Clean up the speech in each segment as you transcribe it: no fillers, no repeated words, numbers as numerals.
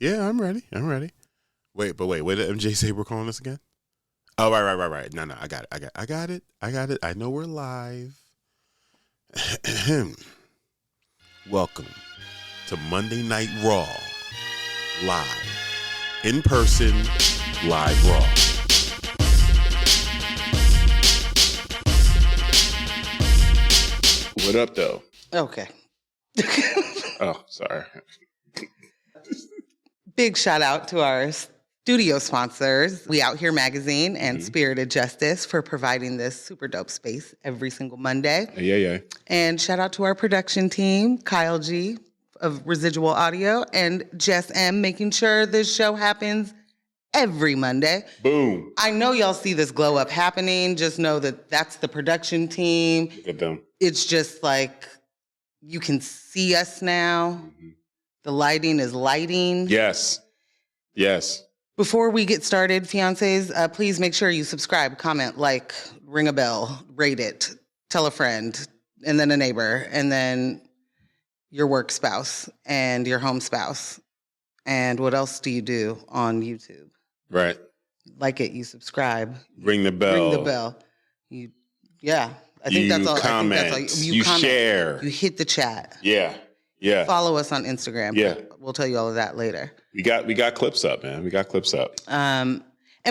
Yeah, I'm ready. Wait, what did MJ say we're calling this again? Oh, right. No, I got it. I know we're live. Welcome to Monday Night Raw. Live. In person, live Raw. What up, though? Okay. Oh, sorry. Big shout out to our studio sponsors, We Out Here Magazine and Spirited Justice, for providing this super dope space every single Monday. Yeah. And shout out to our production team, Kyle G of Residual Audio and Jess M, making sure this show happens every Monday. Boom. I know y'all see this glow up happening. Just know that that's the production team. Look at them. It's just like you can see us now. The lighting is lighting. Yes. Before we get started, fiancés, please make sure you subscribe, comment, like, ring a bell, rate it, tell a friend, and then a neighbor, and then your work spouse and your home spouse. And what else do you do on YouTube? Right. Like it, you subscribe. Ring the bell. I think that's all. Comment. I think that's all. You comment. Share. You hit the chat. Yeah. Follow us on Instagram. Yeah. We'll tell you all of that later. We got clips up, man. And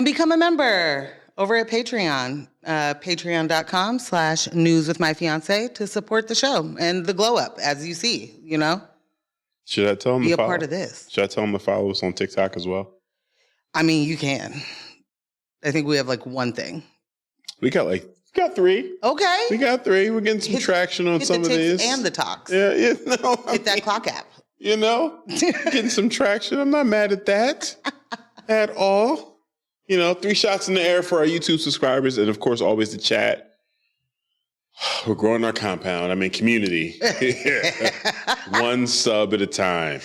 become a member over at Patreon. Patreon.com/News with My Fiance to support the show and the glow up, as you see, you know? Should I tell them Be to a follow? part of this. Should I tell them to follow us on TikTok as well? I mean, you can. I think we have like one thing. We got 3. Okay. We got 3. We're getting some traction on some of these. And the talks. Yeah. No, Hit that clock app. You know, getting some traction. I'm not mad at that at all. 3 shots in the air for our YouTube subscribers. And of course, always the chat. We're growing our compound. Community. One sub at a time.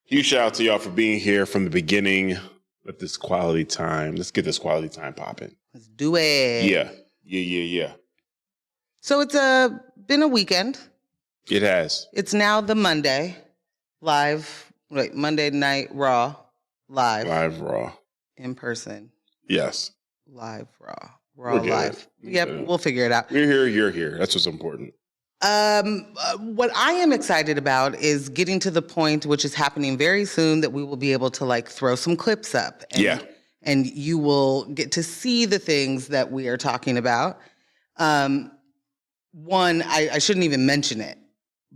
Huge shout out to y'all for being here from the beginning of this quality time. Let's get this quality time popping. Let's do it. Yeah. So it's been a weekend. It has. It's now the Monday. Monday Night Raw. Live Raw. In person. Yes. Live Raw. Raw live. Yep, we'll figure it out. We're here, you're here. That's what's important. What I am excited about is getting to the point, which is happening very soon, that we will be able to throw some clips up. And you will get to see the things that we are talking about. One, I shouldn't even mention it,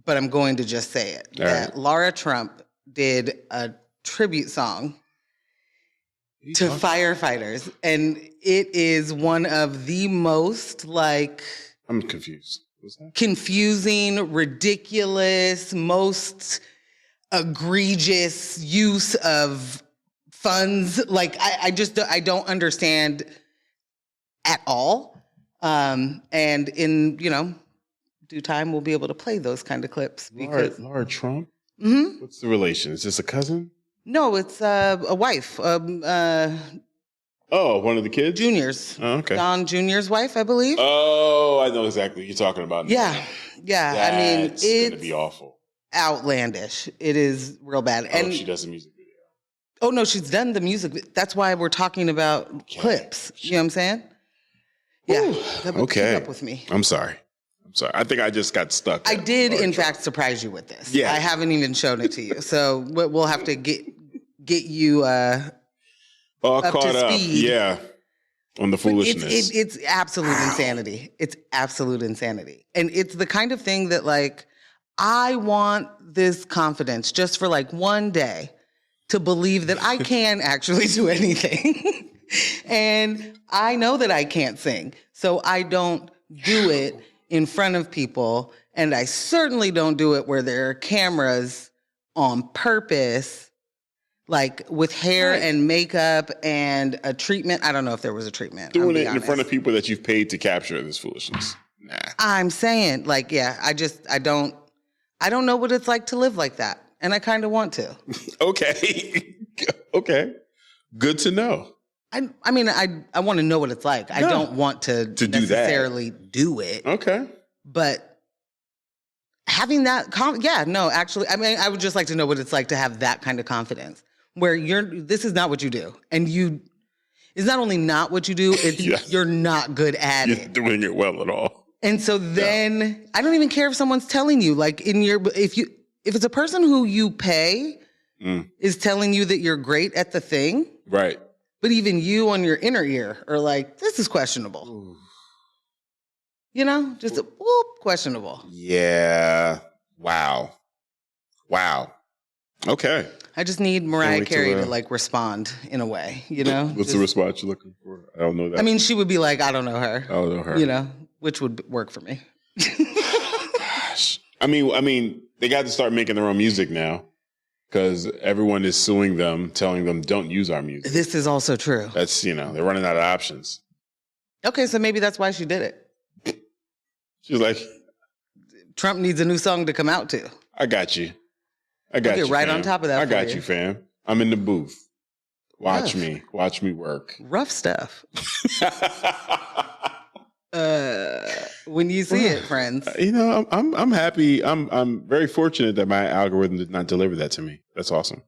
but I'm going to just say it. That Laura Trump did a tribute song to firefighters. And it is one of the most I'm confused. What's that? Confusing, ridiculous, most egregious use of funds. I don't understand at all. And in, due time, we'll be able to play those kind of clips. Because Laura Trump? Mm-hmm. What's the relation? Is this a cousin? No, it's a wife. One of the kids? Junior's. Oh, okay. Don Junior's wife, I believe. Oh, I know exactly what you're talking about. Yeah. It's going to be awful. Outlandish. It is real bad. And she does a music video. Oh, no, she's done the music. That's why we're talking about clips. You know what I'm saying? Yeah. Okay. Keep up with me. I'm sorry. I think I just got stuck. I did, in fact, surprise you with this. Yeah. I haven't even shown it to you. So we'll have to get you all up caught to up. speed. Yeah. On the foolishness. It's absolute insanity. It's absolute insanity. And it's the kind of thing that, I want this confidence just for, one day to believe that I can actually do anything. And I know that I can't sing. So I don't do it in front of people. And I certainly don't do it where there are cameras on purpose, with hair and makeup and a treatment. I don't know if there was a treatment. Doing it in front of people that you've paid to capture this foolishness. Nah. I'm saying, I don't know what it's like to live like that. And I kind of want to. Okay. Good to know. I want to know what it's like. I don't want to necessarily do it. Okay. But having that, actually, I would just like to know what it's like to have that kind of confidence. where this is not what you do. And it's not only not what you do, it's you're not good at it. You're doing it well at all. And so then I don't even care if someone's telling you, like if it's a person who you pay is telling you that you're great at the thing. Right. But even you on your inner ear are like, this is questionable. Ooh. You know, just questionable. Yeah. Wow. Okay. I just need Mariah Carey to like respond in a way, you know? What's the response you're looking for? I don't know that. I mean, she would be like, I don't know her. I don't know her. You know, which would work for me. Gosh. I mean, they got to start making their own music now because everyone is suing them, telling them don't use our music. This is also true. That's, they're running out of options. Okay, so maybe that's why she did it. She's like, Trump needs a new song to come out to. I got you. I got you, right fam. on top of that. I got you, fam. I'm in the booth. Watch me work. Rough stuff. When you see it, friends. I'm happy. I'm very fortunate that my algorithm did not deliver that to me. That's awesome.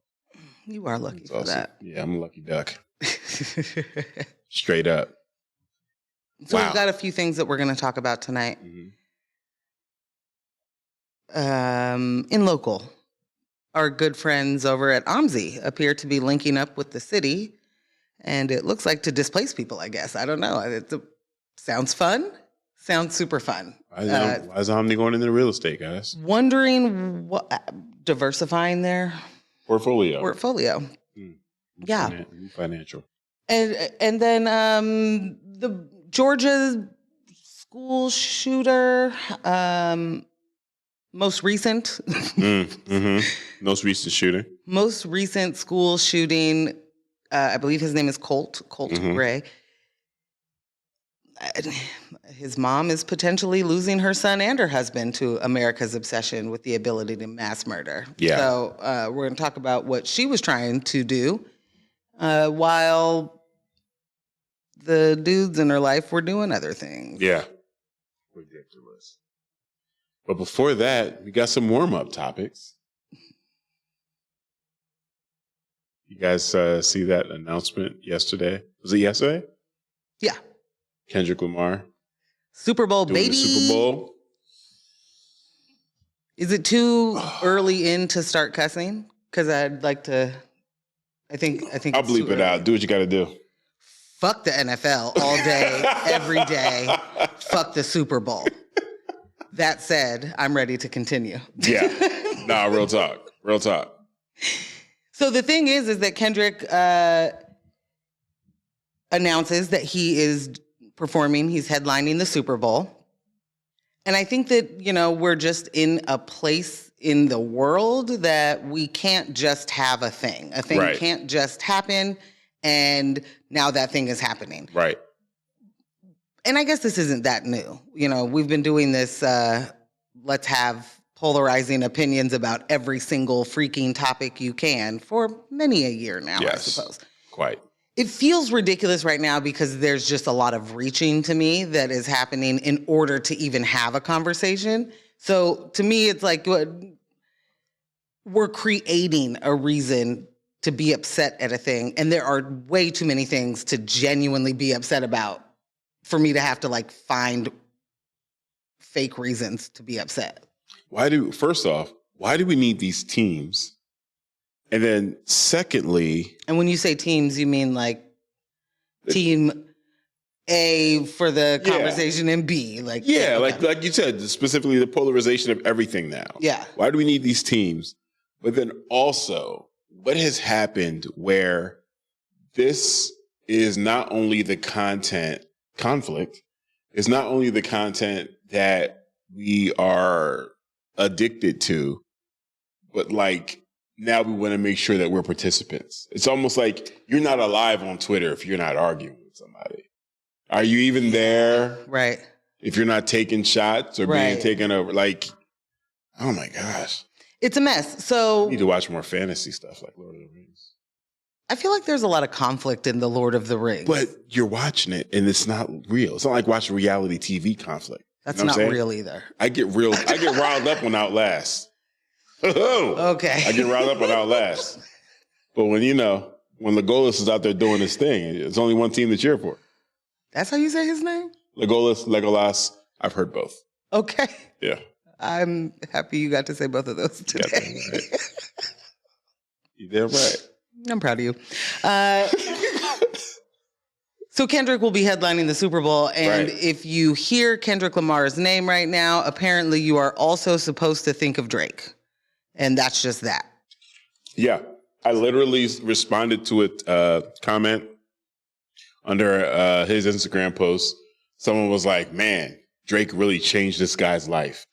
You are lucky for that. Yeah, I'm a lucky duck. Straight up. So we've got a few things that we're going to talk about tonight. In local, our good friends over at OMSI appear to be linking up with the city, and it looks like to displace people, I guess. I don't know. Sounds fun. Sounds super fun. Why is OMSI going into real estate, guys? Wondering what diversifying their portfolio. Yeah. Financial. And then the Georgia school shooter, most recent. Most recent shooting. Most recent school shooting. I believe his name is Colt Gray. His mom is potentially losing her son and her husband to America's obsession with the ability to mass murder. Yeah. So we're going to talk about what she was trying to do while the dudes in her life were doing other things. Yeah. Ridiculous. But before that, we got some warm-up topics. You guys see that announcement yesterday? Was it yesterday? Yeah. Kendrick Lamar. Super Bowl, doing baby. The Super Bowl. Is it too early in to start cussing? Because I'd like to. I think I'll bleep it out. Do what you got to do. Fuck the NFL all day, every day. Fuck the Super Bowl. That said, I'm ready to continue. Yeah. Nah, real talk. Real talk. So the thing is that Kendrick announces that he is performing, he's headlining the Super Bowl. And I think that, we're just in a place in the world that we can't just have a thing. A thing right. can't just happen, and now that thing is happening. Right. And I guess this isn't that new. We've been doing this, let's have polarizing opinions about every single freaking topic you can for many a year now, yes, I suppose. Quite. It feels ridiculous right now because there's just a lot of reaching to me that is happening in order to even have a conversation. So to me, it's like we're creating a reason to be upset at a thing. And there are way too many things to genuinely be upset about for me to have to find fake reasons to be upset. First off, why do we need these teams? And then secondly... And when you say teams, you mean team A for the conversation and B. Like you said, specifically the polarization of everything now. Yeah. Why do we need these teams? But then also, what has happened where this is not only the conflict, is not only the content that we are addicted to, but now we want to make sure that we're participants. It's almost like you're not alive on Twitter if you're not arguing with somebody. Are you even there? Right. If you're not taking shots or being taken over, oh my gosh. It's a mess. So you need to watch more fantasy stuff like Lord of the Rings. I feel like there's a lot of conflict in the Lord of the Rings. But you're watching it and it's not real. It's not like watching reality TV conflict. That's not real either. I get riled up on Outlast. Okay. I get riled up on Outlast. But when Legolas is out there doing his thing, it's only one team to cheer for. That's how you say his name? Legolas. I've heard both. Okay. Yeah. I'm happy you got to say both of those today. Right. You damn right. I'm proud of you. So Kendrick will be headlining the Super Bowl, and if you hear Kendrick Lamar's name right now, apparently you are also supposed to think of Drake. And that's just that. Yeah. I literally responded to a comment under his Instagram post. Someone was like, man, Drake really changed this guy's life.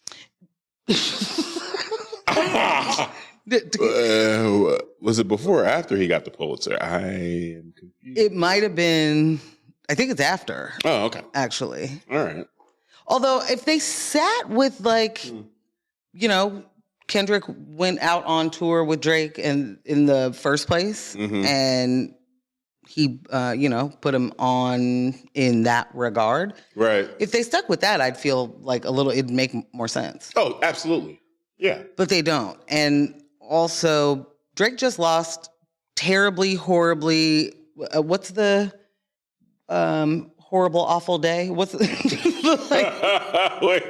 Was it before or after he got the Pulitzer? I am confused. It might have been, I think it's after. Oh, okay. Actually. All right. Although if they sat with Kendrick went out on tour with Drake in the first place, and he, put him on in that regard. Right. If they stuck with that, I'd feel like it'd make more sense. Oh, absolutely. Yeah. But they don't. And also, Drake just lost terribly, horribly. What's the horrible, awful day? What's wait,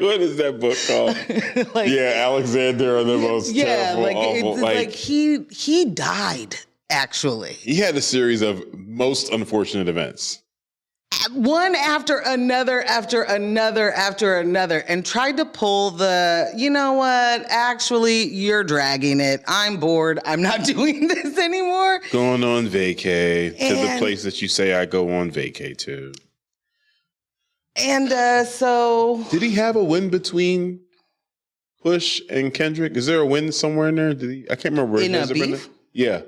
what is that book called? Alexander and the most terrible, awful. He died. Actually, he had a series of most unfortunate events. One after another, and tried to pull the, you know what, actually, you're dragging it. I'm bored. I'm not doing this anymore. Going on vacay to the place that you say I go on vacay to. And so... Did he have a win between Push and Kendrick? Is there a win somewhere in there? I can't remember. In a beef? Yeah.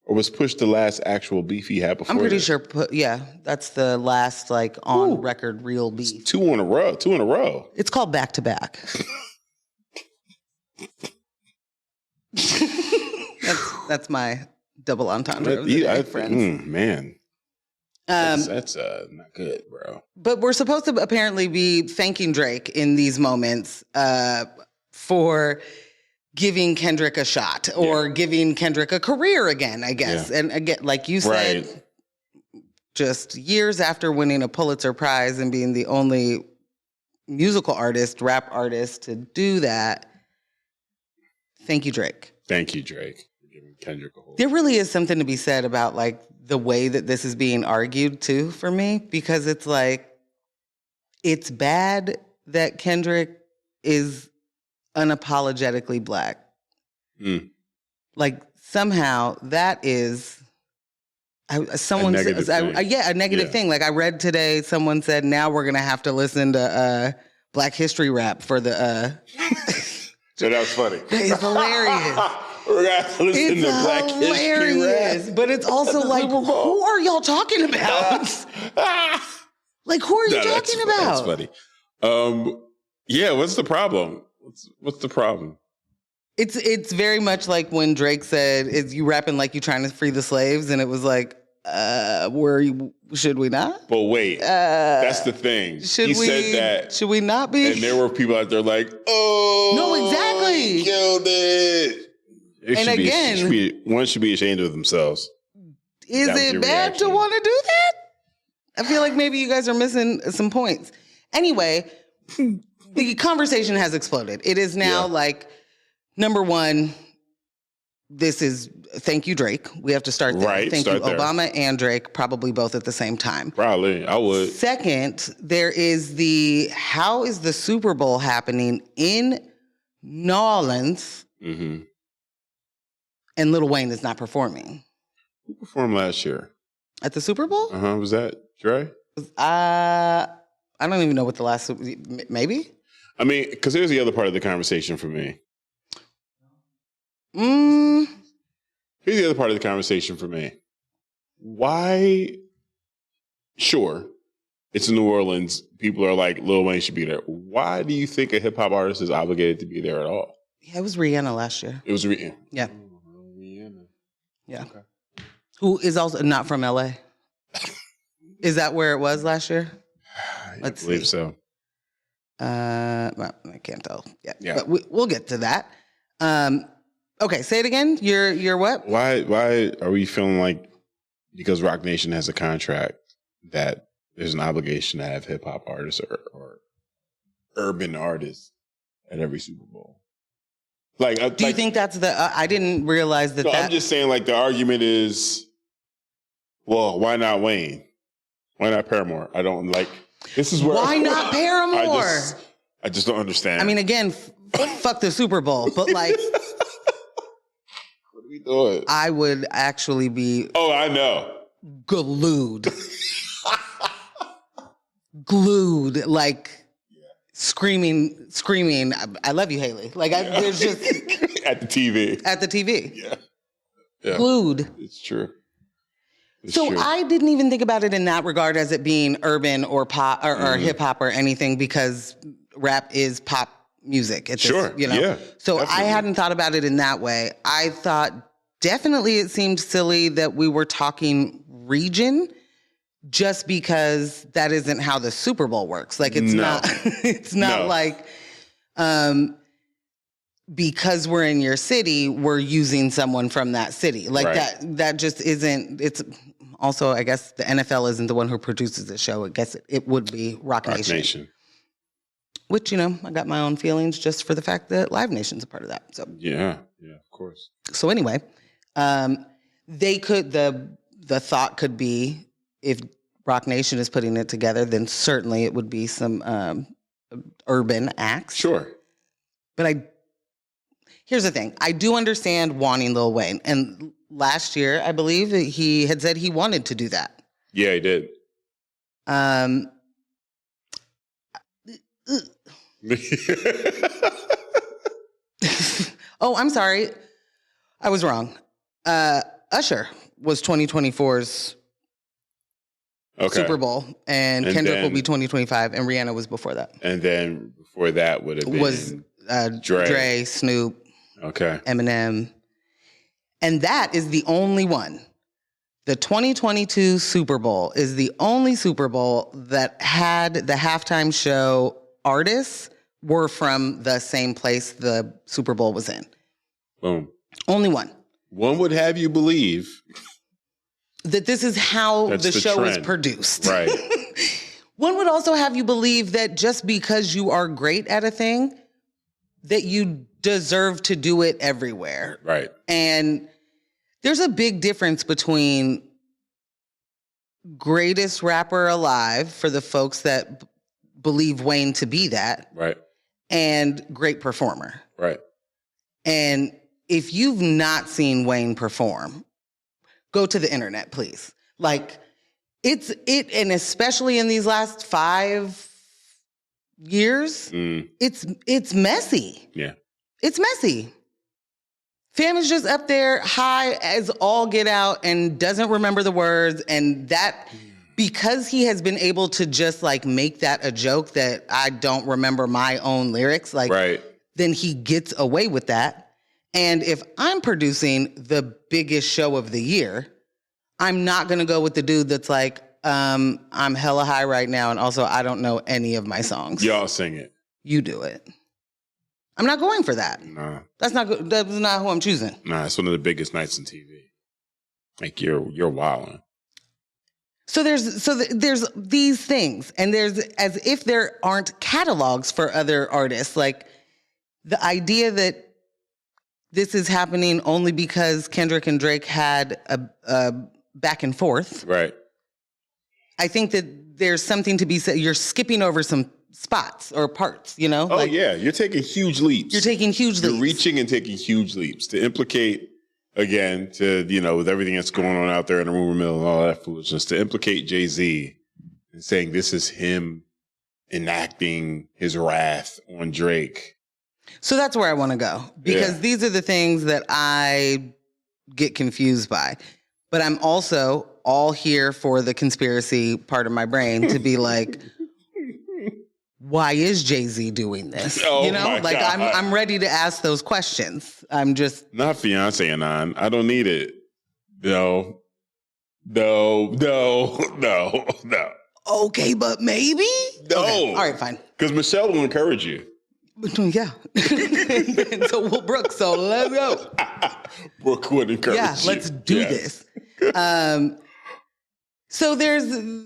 Or was Push the last actual beef he had before? I'm pretty sure, that's the last on record real beef. It's two in a row. It's called back to back. That's my double entendre of the day, friends. Man. That's not good, bro. But we're supposed to apparently be thanking Drake in these moments for giving Kendrick a shot or giving Kendrick a career again, I guess. Yeah. And again, like you said, just years after winning a Pulitzer Prize and being the only musical artist, rap artist to do that. Thank you, Drake. Thank you, Drake, for giving Kendrick a hold. There really is something to be said about the way that this is being argued too for me, because it's it's bad that Kendrick is unapologetically Black. Somehow that is a negative thing. Like I read today, someone said now we're gonna have to listen to Black History rap for the. So that was funny. It's hilarious. We're gonna have to listen to Black History rap, but it's also who are y'all talking about? Who are you talking about? That's funny. What's the problem? What's the problem? It's very much like when Drake said, "Is you rapping like you trying to free the slaves?" And it was should we not? But wait, that's the thing. He said that. Should we not be? And there were people out there no, exactly. He killed it. One should be ashamed of themselves. Is it bad to want to do that? I feel like maybe you guys are missing some points. Anyway, the conversation has exploded. It is now number one, this is thank you, Drake. We have to start there. Right, thank you, Obama and Drake, probably both at the same time. Probably, I would. Second, there is how is the Super Bowl happening in New Orleans and Lil Wayne is not performing? Who performed last year? At the Super Bowl? Was that Dre? I don't even know what the last, maybe? I mean, because here's the other part of the conversation for me. Here's the other part of the conversation for me. Why? Sure, it's in New Orleans. People are like, Lil Wayne should be there. Why do you think a hip hop artist is obligated to be there at all? Yeah, it was Rihanna last year. It was Rihanna. Yeah. Rihanna. Yeah. Okay. Who is also not from LA. Is that where it was last year? I believe so. I can't tell. Yeah. But we'll get to that. Okay, say it again. You're what? Why are we feeling like because Rock Nation has a contract that there's an obligation to have hip hop artists or urban artists at every Super Bowl? Do you think that's the? I didn't realize that. No, I'm just saying. Like the argument is, well, why not Wayne? Why not Paramore? I don't like. This is where. Why not Paramore? I just don't understand. I mean, again, fuck the Super Bowl, but like, what are we doing? I would actually be. Oh, I know. Glued, glued, like. Screaming, I love you, Haley. Like, there's just... At the TV. Yeah. Glued. It's true. True. I didn't even think about it in that regard as it being urban or pop or hip-hop or anything because rap is pop music. It's sure, just, yeah. So definitely. I hadn't thought about it in that way. I thought definitely it seemed silly that we were talking region just because that isn't how the Super Bowl works. Like it's not like because we're in your city, we're using someone from that city. Like that just isn't. It's also, I guess, the NFL isn't the one who produces the show. I guess it would be Rock Nation. Which, I got my own feelings just for the fact that Live Nation's a part of that. So yeah, of course. So anyway, they could the thought could be, if Rock Nation is putting it together, then certainly it would be some urban acts. Sure. But here's the thing. I do understand wanting Lil Wayne. And last year, I believe, he had said he wanted to do that. Yeah, he did. Oh, I'm sorry. I was wrong. Usher was 2024's Super Bowl, and Kendrick will be 2025, and Rihanna was before that. And then before that would have been Dre, Snoop, Eminem, and that is the only one. The 2022 Super Bowl is the only Super Bowl that had the halftime show artists were from the same place the Super Bowl was in. Boom. Only one. One would have you believe that this is how the show trend. Is produced. Right. One would also have you believe that just because you are great at a thing, that you deserve to do it everywhere. Right. And there's a big difference between greatest rapper alive for the folks that believe Wayne to be that. Right. And great performer. Right. And if you've not seen Wayne perform, go to the internet, please. Like, and especially in these last 5 years, it's messy. Yeah. It's messy. Fam is just up there high as all get out and doesn't remember the words. And that, because he has been able to just like make that a joke that I don't remember my own lyrics, like, then he gets away with that. And if I'm producing the biggest show of the year, I'm not going to go with the dude that's like, I'm hella high right now, and also I don't know any of my songs. Y'all sing it. You do it. I'm not going for that. Nah. That's not who I'm choosing. Nah, it's one of the biggest nights in TV. Like you're wilding. So there's these things, and there's as if there aren't catalogs for other artists. Like the idea that this is happening only because Kendrick and Drake had a back and forth. Right. I think that there's something to be said. You're skipping over some spots or parts, Oh, like, yeah. You're taking huge leaps. You're reaching and taking huge leaps to implicate, again, with everything that's going on out there in the rumor mill and all that foolishness, to implicate Jay-Z and saying this is him enacting his wrath on Drake. So that's where I want to go, because these are the things that I get confused by. But I'm also all here for the conspiracy part of my brain to be like, why is Jay-Z doing this? Oh, my like God. I'm ready to ask those questions. I'm just not fiance and I don't need it. No. Okay, but maybe. No. Okay. All right, fine. Because Michelle will encourage you. Yeah. And so will Brooke. So let's go. Brooke would encourage Yeah, you. let's do this. So there's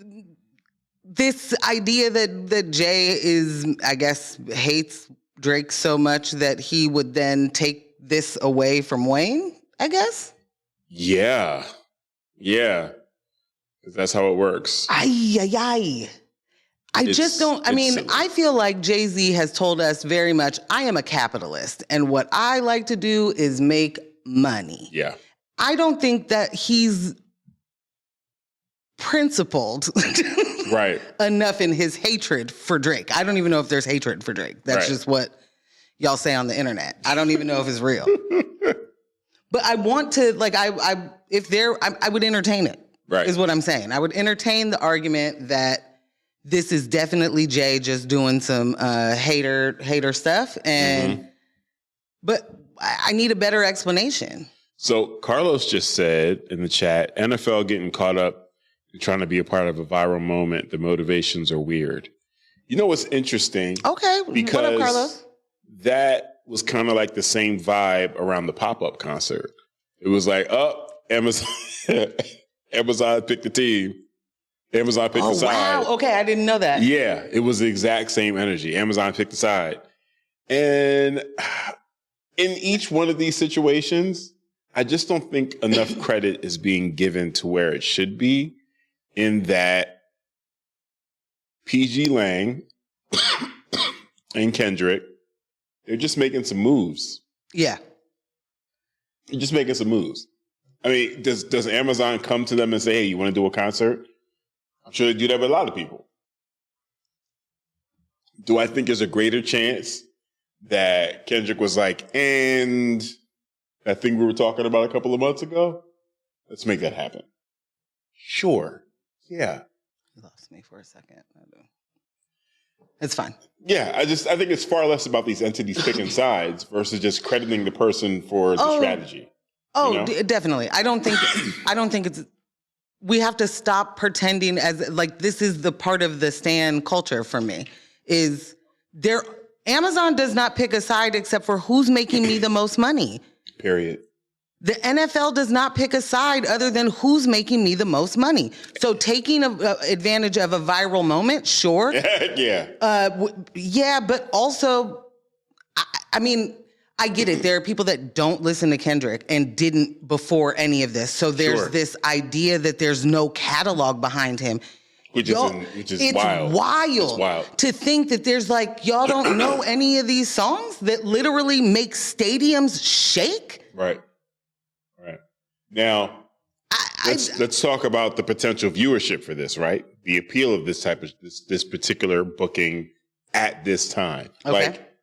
this idea that Jay is, I guess, hates Drake so much that he would then take this away from Wayne, I guess? Yeah. Yeah. 'Cause that's how it works. I just don't, silly. I feel like Jay-Z has told us very much, I am a capitalist, and what I like to do is make money. Yeah. I don't think that he's principled Right. enough in his hatred for Drake. I don't even know if there's hatred for Drake. That's just what y'all say on the internet. I don't even know if it's real. But I want to, like, I would entertain it. Right. Is what I'm saying. I would entertain the argument that this is definitely Jay just doing some hater stuff, and but I need a better explanation. So Carlos just said in the chat, NFL getting caught up in trying to be a part of a viral moment. The motivations are weird. You know what's interesting? Okay, because what up, Carlos? That was kind of like the same vibe around the pop-up concert. It was like, Amazon picked the team. Amazon picked the side. Wow. Okay, I didn't know that. Yeah, it was the exact same energy. Amazon picked the side. And in each one of these situations, I just don't think enough credit is being given to where it should be, in that PG Lang and Kendrick, they're just making some moves. Yeah. They're just making some moves. I mean, does Amazon come to them and say, hey, you want to do a concert? I'm sure they do that with a lot of people. Do I think there's a greater chance that Kendrick was like, and that thing we were talking about a couple of months ago, let's make that happen? Sure. Yeah. You lost me for a second. It's fine. Yeah, I think it's far less about these entities picking sides versus just crediting the person for the strategy. Oh, you know? Definitely. I don't think it's, we have to stop pretending as like this is the part of the stan culture for me is Amazon does not pick a side except for who's making me the most money. Period. The NFL does not pick a side other than who's making me the most money. So taking advantage of a viral moment, sure. Yeah. Yeah, but also, I mean, I get it. There are people that don't listen to Kendrick and didn't before any of this. So there's this idea that there's no catalog behind him. Which is wild. It's wild to think that there's like, y'all don't know any of these songs that literally make stadiums shake. Right. Now, let's talk about the potential viewership for this, right? The appeal of this type of this particular booking at this time. Okay. Like,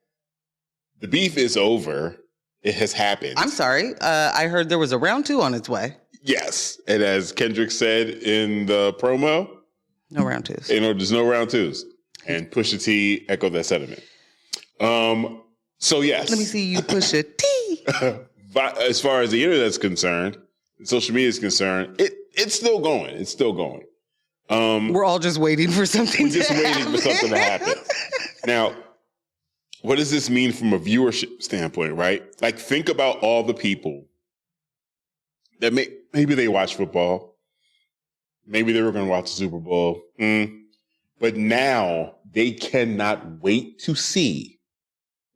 the beef is over. It has happened. I'm sorry. I heard there was a round 2 on its way. Yes. And as Kendrick said in the promo, no round 2s. There's no round 2s. And Pusha T echoed that sentiment. So yes. Let me see you push a T. As far as the internet's concerned, social media is concerned, it's still going. It's still going. We're all just waiting for something to happen. Now, what does this mean from a viewership standpoint, right? Like, think about all the people that maybe they watch football. Maybe they were going to watch the Super Bowl. But now they cannot wait to see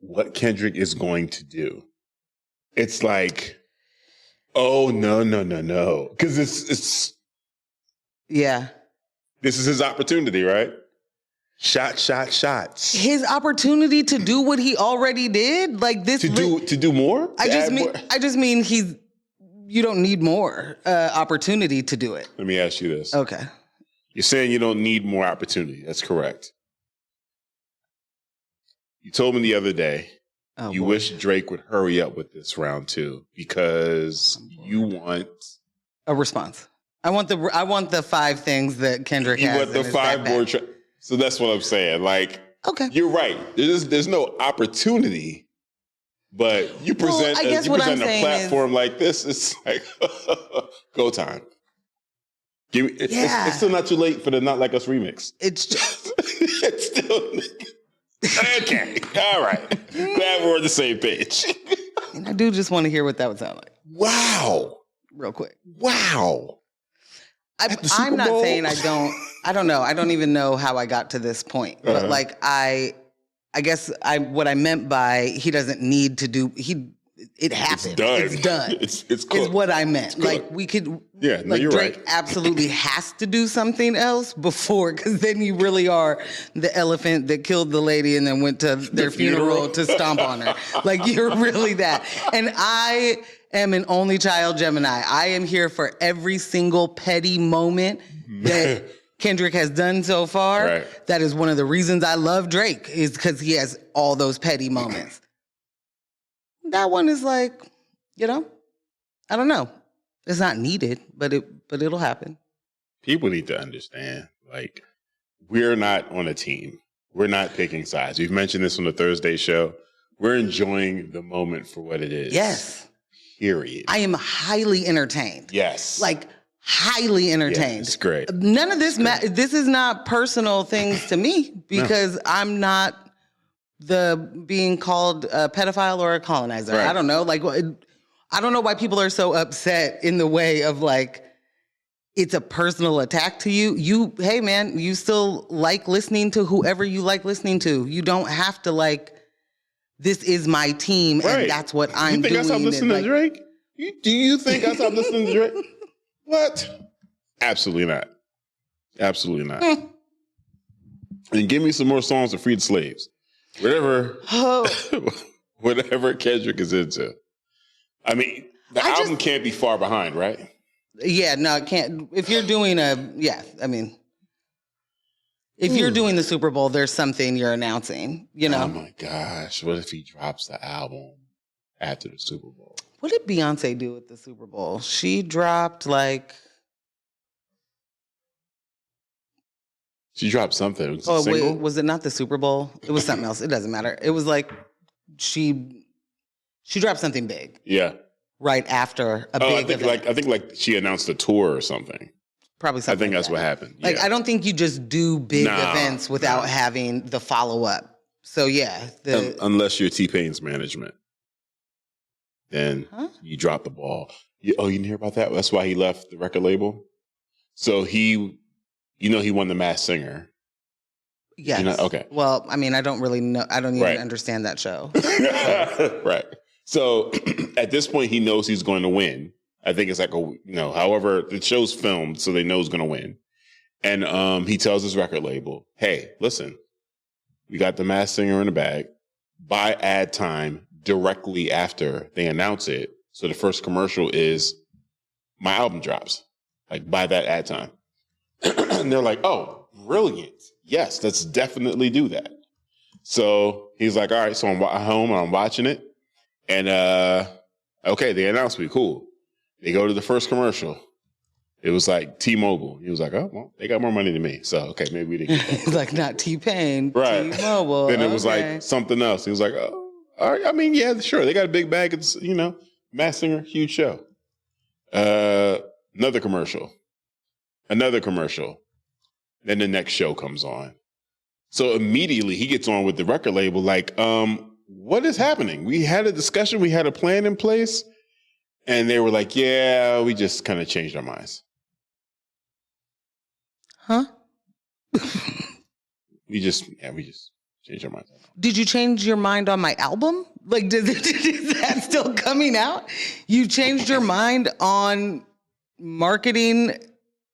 what Kendrick is going to do. It's like, oh, no. Because it's... Yeah. This is his opportunity, right? Shots. His opportunity to do what he already did? Like this... To do more? I just mean you don't need more opportunity to do it. Let me ask you this. Okay. You're saying you don't need more opportunity. That's correct. You told me the other day you wish Drake would hurry up with this round 2 because you want a response. I want the 5 things that Kendrick has. You want the 5 board. So that's what I'm saying. Like, okay, you're right. There's no opportunity, but you present a platform like this. It's like go time. It's still not too late for the Not Like Us remix. It's just it's still. Okay. All right. Glad we're on the same page. And I do just want to hear what that would sound like. Wow. Real quick. Wow. I'm not saying I don't know. I don't even know how I got to this point. But like I guess what I meant by he doesn't need to do it happened. It's done. It's cooked. Is what I meant. Like we could you're Drake right. absolutely has to do something else before, because then you really are the elephant that killed the lady and then went to their funeral to stomp on her. Like you're really that. And I am an only child Gemini. I am here for every single petty moment that Kendrick has done so far. Right. That is one of the reasons I love Drake, is because he has all those petty moments. That one is like, I don't know. It's not needed, but it'll happen. People need to understand, like, we're not on a team. We're not picking sides. We've mentioned this on the Thursday show. We're enjoying the moment for what it is. Yes. Period. I am highly entertained. Yes. Like, highly entertained. Yeah, it's great. None of this, this is not personal things to me, because I'm not being called a pedophile or a colonizer. Right. I don't know. Like, I don't know why people are so upset in the way of like, it's a personal attack to you. Hey man, you still like listening to whoever you like listening to. You don't have to like, this is my team and that's what I'm doing. You think I stopped listening to Drake? Do you think I stopped listening to Drake? What? Absolutely not. Absolutely not. And give me some more songs to free the slaves. Whatever Kendrick is into. I mean, the album can't be far behind, right? Yeah, no, it can't. If you're doing if you're doing the Super Bowl, there's something you're announcing, Oh my gosh. What if he drops the album after the Super Bowl? What did Beyonce do at the Super Bowl? She dropped She dropped something. Wait, was it not the Super Bowl? It was something else. It doesn't matter. It was like she dropped something big. Yeah. Right after a big event. I think she announced a tour or something. Probably something. I think that's what happened. Like, I don't think you just do big events without having the follow-up. So, yeah. Unless you're T-Pain's management. Then you drop the ball. You didn't hear about that? That's why he left the record label? So he won the Masked Singer. Yes. Okay. Well, I mean, I don't really know. I don't even understand that show. Right. So at this point, he knows he's going to win. I think it's like however, the show's filmed, so they know he's going to win. And he tells his record label, hey, listen, we got the Masked Singer in the bag. Buy ad time directly after they announce it. So the first commercial is my album drops. Like, buy that ad time. And they're like, oh, brilliant. Yes, let's definitely do that. So he's like, all right, so I'm home and I'm watching it. And, okay, they announced me. Cool. They go to the first commercial. It was like T-Mobile. He was like, oh, well, they got more money than me. So, okay, maybe we didn't get that. Like, not T-Pain, right. T-Mobile. Then it was like something else. He was like, oh, all right. I mean, yeah, sure. They got a big bag. It's, Masked Singer, huge show. Another commercial. Then the next show comes on. So immediately he gets on with the record label like, what is happening? We had a discussion. We had a plan in place. And they were like, yeah, we just kind of changed our minds. Huh? We just changed our minds. Did you change your mind on my album? Like, is that still coming out? You changed your mind on marketing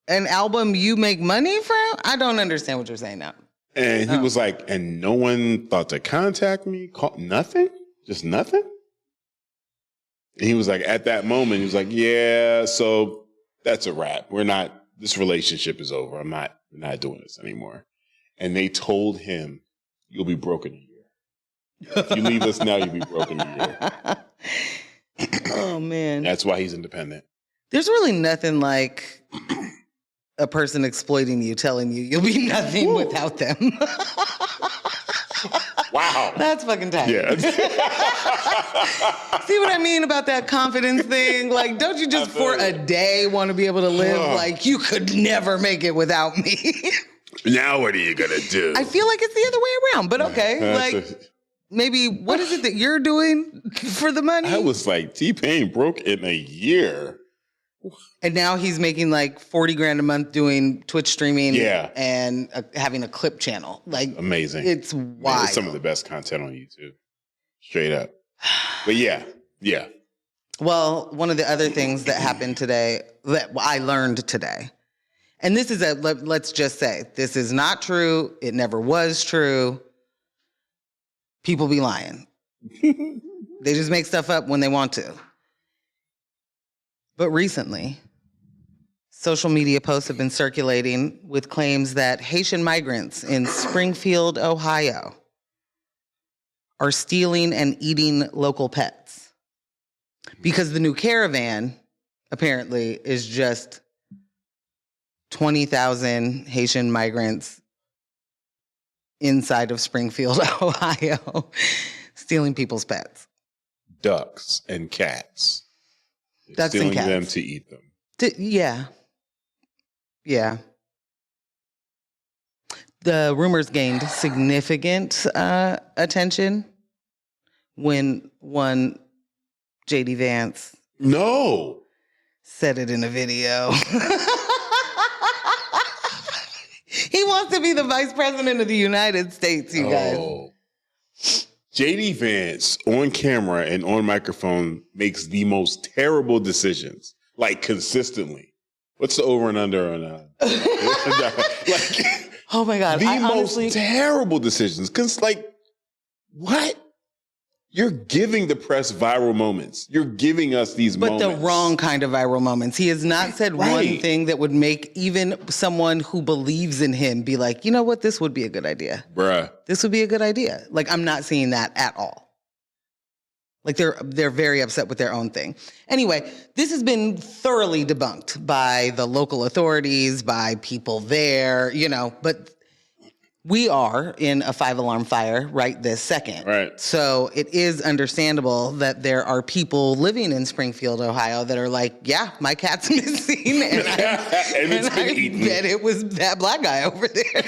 an album you make money from? I don't understand what you're saying now. And he was like, and no one thought to contact me? Nothing? Just nothing? And he was like, at that moment, he was like, yeah, so that's a wrap. This relationship is over. We're not doing this anymore. And they told him, you'll be broke in a year. If you leave us now, you'll be broke in a year. Oh, man. That's why he's independent. There's really nothing like a person exploiting you, telling you you'll be nothing without them. Wow. That's fucking tight. Yeah. See what I mean about that confidence thing? Like, don't you just for a day want to be able to live like you could never make it without me? Now what are you gonna do? I feel like it's the other way around, but okay. Maybe what is it that you're doing for the money? I was like, T-Pain broke in a year. And now he's making like 40 grand a month doing Twitch streaming and having a clip channel. Like amazing. It's wild. It's some of the best content on YouTube. Straight up. But yeah. Well, one of the other things that happened today, that I learned today, and this is let's just say, this is not true. It never was true. People be lying. They just make stuff up when they want to. But recently, social media posts have been circulating with claims that Haitian migrants in Springfield, Ohio, are stealing and eating local pets. Because the new Caravan, apparently, is just 20,000 Haitian migrants inside of Springfield, Ohio, stealing people's pets. Ducks and cats. Ducks and cats. Them to eat them. Yeah. The rumors gained significant attention when one J.D. Vance said it in a video. He wants to be the vice president of the United States, you guys. J.D. Vance on camera and on microphone makes the most terrible decisions, like consistently. What's the over and under on oh my God. The most terrible decisions. Because what? You're giving the press viral moments. You're giving us these moments. But the wrong kind of viral moments. He has not said one thing that would make even someone who believes in him be like, you know what, this would be a good idea. Bruh. This would be a good idea. I'm not seeing that at all. They're very upset with their own thing. Anyway, this has been thoroughly debunked by the local authorities, by people there, but we are in a 5-alarm fire right this second. Right. So it is understandable that there are people living in Springfield, Ohio that are like, yeah, my cat's missing. And I bet it was that black guy over there.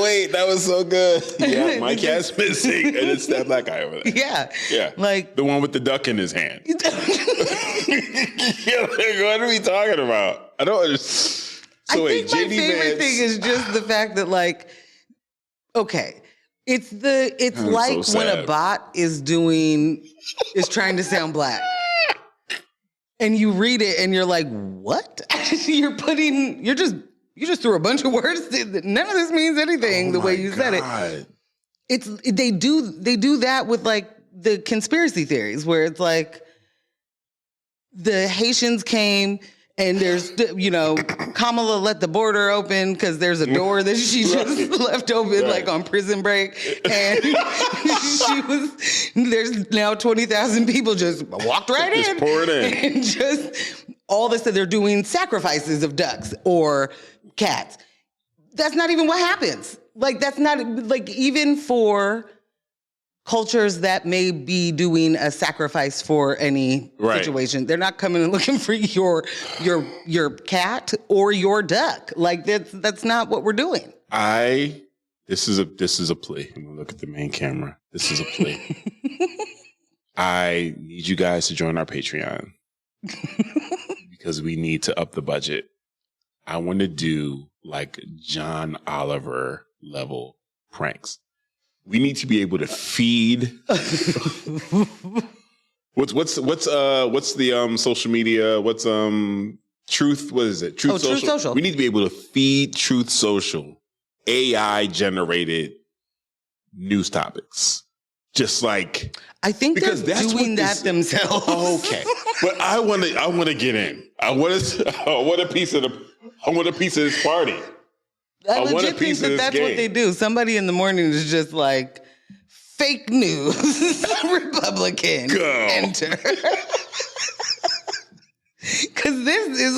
Wait, that was so good. Yeah, my cat's missing, and it's that black guy over there. Yeah. The one with the duck in his hand. What are we talking about? I don't understand. So I think my favorite thing is just the fact that it's like so when a bot is trying to sound black. And you read it and you're like, what? You just threw a bunch of words. None of this means anything the way you said it. They do that with the conspiracy theories where it's the Haitians came and there's, Kamala let the border open because there's a door that she just left open on Prison Break. And there's now 20,000 people just walked right in. Just poured in. And just all this, they're doing sacrifices of ducks or cats. That's not even what happens. That's not, even for cultures that may be doing a sacrifice for any situation, they're not coming and looking for your cat or your duck. That's not what we're doing. This is a plea. I'm gonna look at the main camera. This is a plea. I need you guys to join our Patreon because we need to up the budget. I want to do John Oliver level pranks. We need to be able to feed. What's the social media? What's Truth? What is it? Truth Social. We need to be able to feed Truth Social AI generated news topics. Just I think they're doing that themselves. Okay, but I want to get in. I want a piece of this party. I legit think that's what they do. Somebody in the morning is just fake news, Republican, go. Enter. Because this is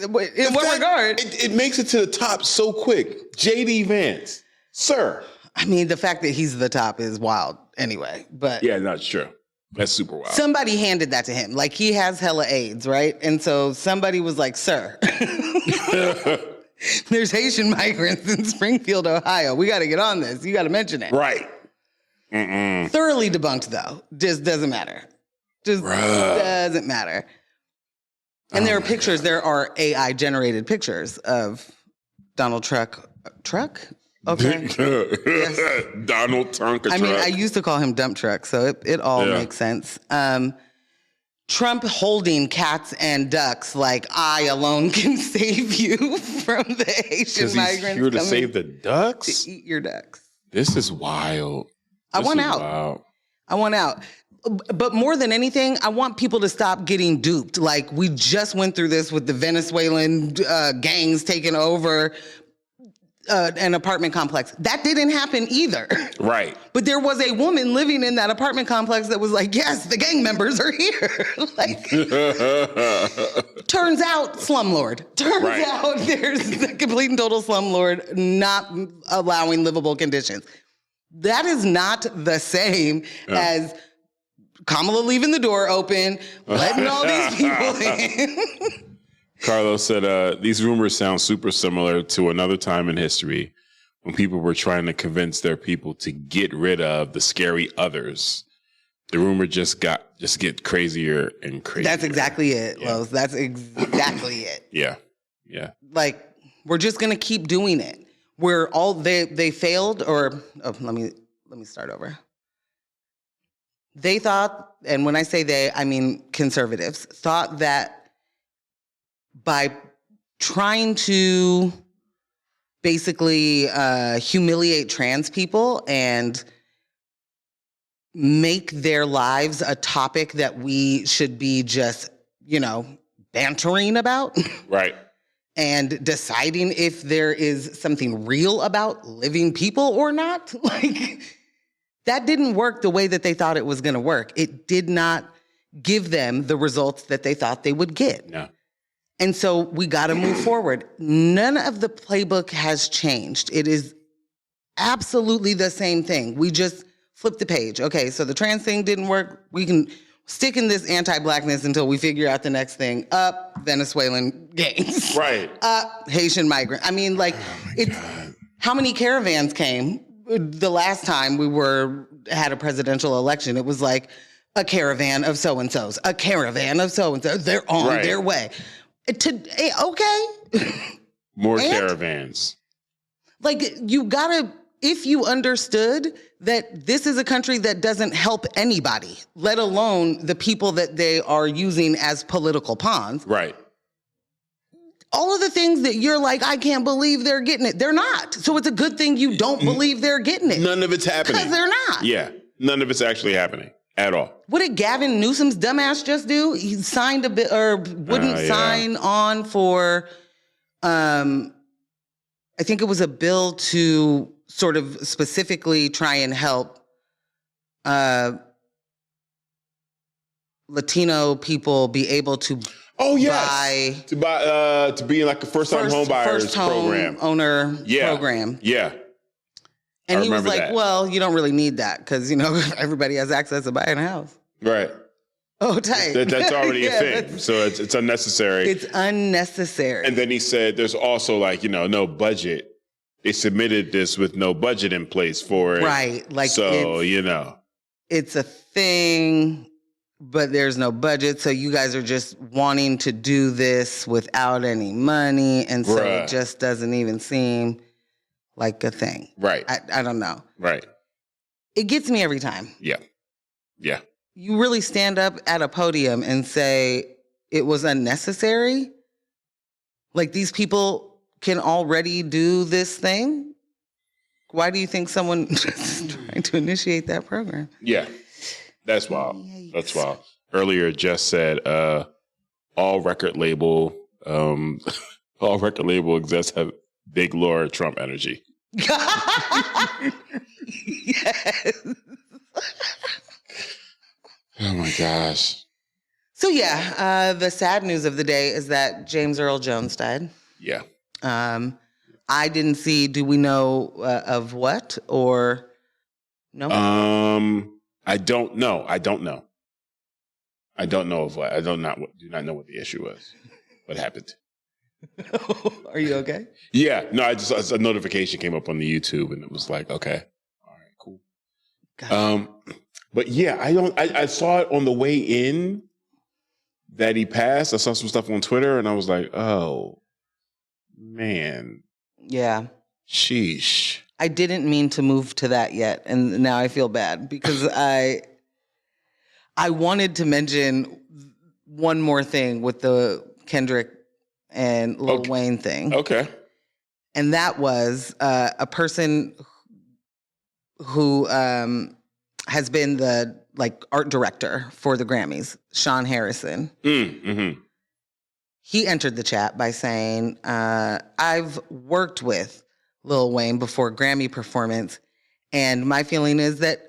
in what regard? It makes it to the top so quick. J.D. Vance, sir. I mean, the fact that he's the top is wild anyway. But yeah, that's true. That's super wild. Somebody handed that to him. Like, he has hella AIDS, right? And so somebody was like, sir, there's Haitian migrants in Springfield, Ohio. We got to get on this. You got to mention it. Right. Thoroughly debunked, though. Just doesn't matter. Just doesn't matter. And there are pictures. God. There are AI-generated pictures of Donald Truck? Okay. Yes. Donald Tonka I mean, Truck. I used to call him Dump Truck, so it all makes sense. Trump holding cats and ducks like I alone can save you from the Haitian migrants. He's here to save the ducks? To eat your ducks. This is wild. I want out. But more than anything, I want people to stop getting duped. Like, we just went through this with the Venezuelan gangs taking over an apartment complex. That didn't happen either. Right. But there was a woman living in that apartment complex that was like, yes, the gang members are here. Like, turns out, slumlord. Turns out there's the complete and total slumlord not allowing livable conditions. That is not the same as Kamala leaving the door open, letting all these people in. Carlos said, these rumors sound super similar to another time in history when people were trying to convince their people to get rid of the scary others. The rumor just get crazier and crazier. That's exactly it, Lowe's. That's exactly it. Yeah. Like, we're just going to keep doing it. They failed, or let me start over. They thought, and when I say they, I mean conservatives, thought that by trying to basically humiliate trans people and make their lives a topic that we should be just, bantering about. Right. And deciding if there is something real about living people or not. Like, that didn't work the way that they thought it was going to work. It did not give them the results that they thought they would get. No. And so we got to move forward. None of the playbook has changed. It is absolutely the same thing. We just flip the page. Okay, so the trans thing didn't work. We can stick in this anti-blackness until we figure out the next thing. Up, Venezuelan gangs. Right. Up, Haitian migrant. I mean, like, how many caravans came the last time we had a presidential election? It was like a caravan of so-and-sos, a caravan of so-and-so. They're on their way. Okay. More caravans. Like, if you understood that this is a country that doesn't help anybody, let alone the people that they are using as political pawns. Right. All of the things that you're like, I can't believe they're getting it. They're not. So it's a good thing you don't believe they're getting it. None of it's happening. Because they're not. Yeah. None of it's actually happening at all. What did Gavin Newsom's dumbass just do? He signed a bit, or wouldn't sign on for, I think it was a bill to sort of specifically try and help Latino people be able to buy, to be in like a first-time home buyers program, owner program. Yeah. And he was like, well, you don't really need that because, everybody has access to buying a house. Right. Oh, tight. That's already a thing. So it's unnecessary. It's unnecessary. And then he said there's also no budget. They submitted this with no budget in place for it. Right. Like, so, it's a thing, but there's no budget. So you guys are just wanting to do this without any money. And so it just doesn't even seem like a thing. Right. I don't know. Right. It gets me every time. Yeah. Yeah. You really stand up at a podium and say it was unnecessary? Like, these people can already do this thing? Why do you think someone is trying to initiate that program? Yeah. That's wild. Yikes. That's wild. Earlier, Jess said all record label execs have big Laura Trump energy. Yes. Oh my gosh. So the sad news of the day is that James Earl Jones died. Yeah. I didn't see, do we know of what or no? I don't know. I don't know of what. Do not know what the issue was. What happened? Are you okay? Yeah. No, a notification came up on the YouTube and it was like, okay. All right, cool. Gotcha. But yeah, I saw it on the way in that he passed. I saw some stuff on Twitter and I was like, oh, man. Yeah. Sheesh. I didn't mean to move to that yet. And now I feel bad because I wanted to mention one more thing with the Kendrick and Lil Wayne thing. Okay. And that was a person who has been the art director for the Grammys, Sean Harrison. Mm-hmm. He entered the chat by saying, I've worked with Lil Wayne before Grammy performance, and my feeling is that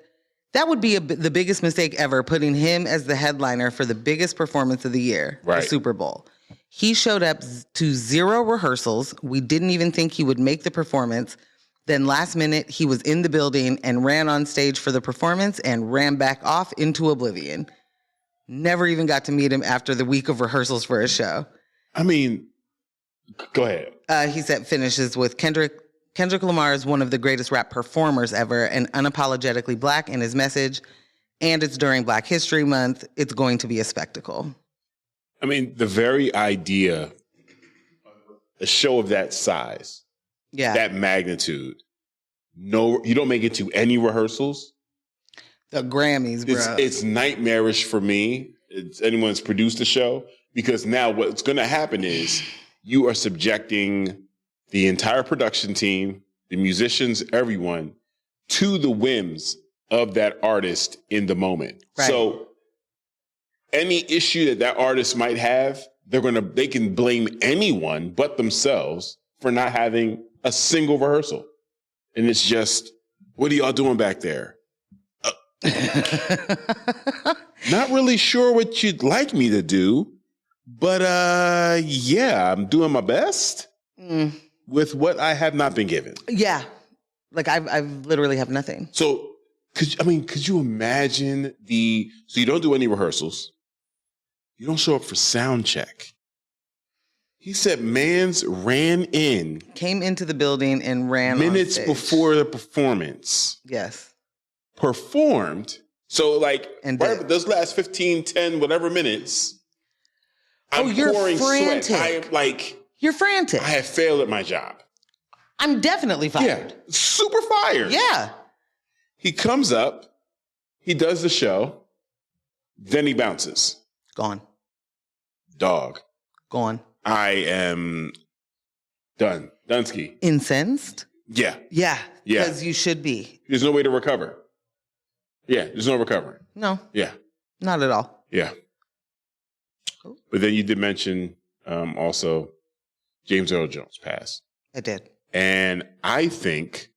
would be the biggest mistake ever, putting him as the headliner for the biggest performance of the year, the Super Bowl. He showed up to 0 rehearsals. We didn't even think he would make the performance. Then last minute, he was in the building and ran on stage for the performance and ran back off into oblivion. Never even got to meet him after the week of rehearsals for his show. I mean, go ahead. He said, finishes with Kendrick Lamar is one of the greatest rap performers ever and unapologetically Black in his message. And it's during Black History Month. It's going to be a spectacle. I mean, the very idea, a show of that size, that magnitude, no, you don't make it to any rehearsals. The Grammys, bro. It's nightmarish for me. It's anyone that's produced a show, because now what's going to happen is you are subjecting the entire production team, the musicians, everyone, to the whims of that artist in the moment. Right. So any issue that artist might have, they can blame anyone but themselves for not having a single rehearsal. And it's just, what are y'all doing back there? Not really sure what you'd like me to do, but yeah, I'm doing my best with what I have not been given. Yeah. Like I've literally have nothing. So could you imagine so you don't do any rehearsals. You don't show up for sound check. He said mans came into the building and ran minutes before the performance. Yes. Performed. So those last 15, 10, whatever minutes, I'm pouring frantic. Sweat. You're frantic. I have failed at my job. I'm definitely fired. Yeah, super fired. Yeah. He comes up, he does the show, then he bounces. Gone. Dog. Gone. I am done. Dunsky. Incensed? Yeah. Yeah. Yeah. Because you should be. There's no way to recover. Yeah, there's no recovering. No. Yeah. Not at all. Yeah. Cool. But then you did mention also James Earl Jones passed. I did. And I think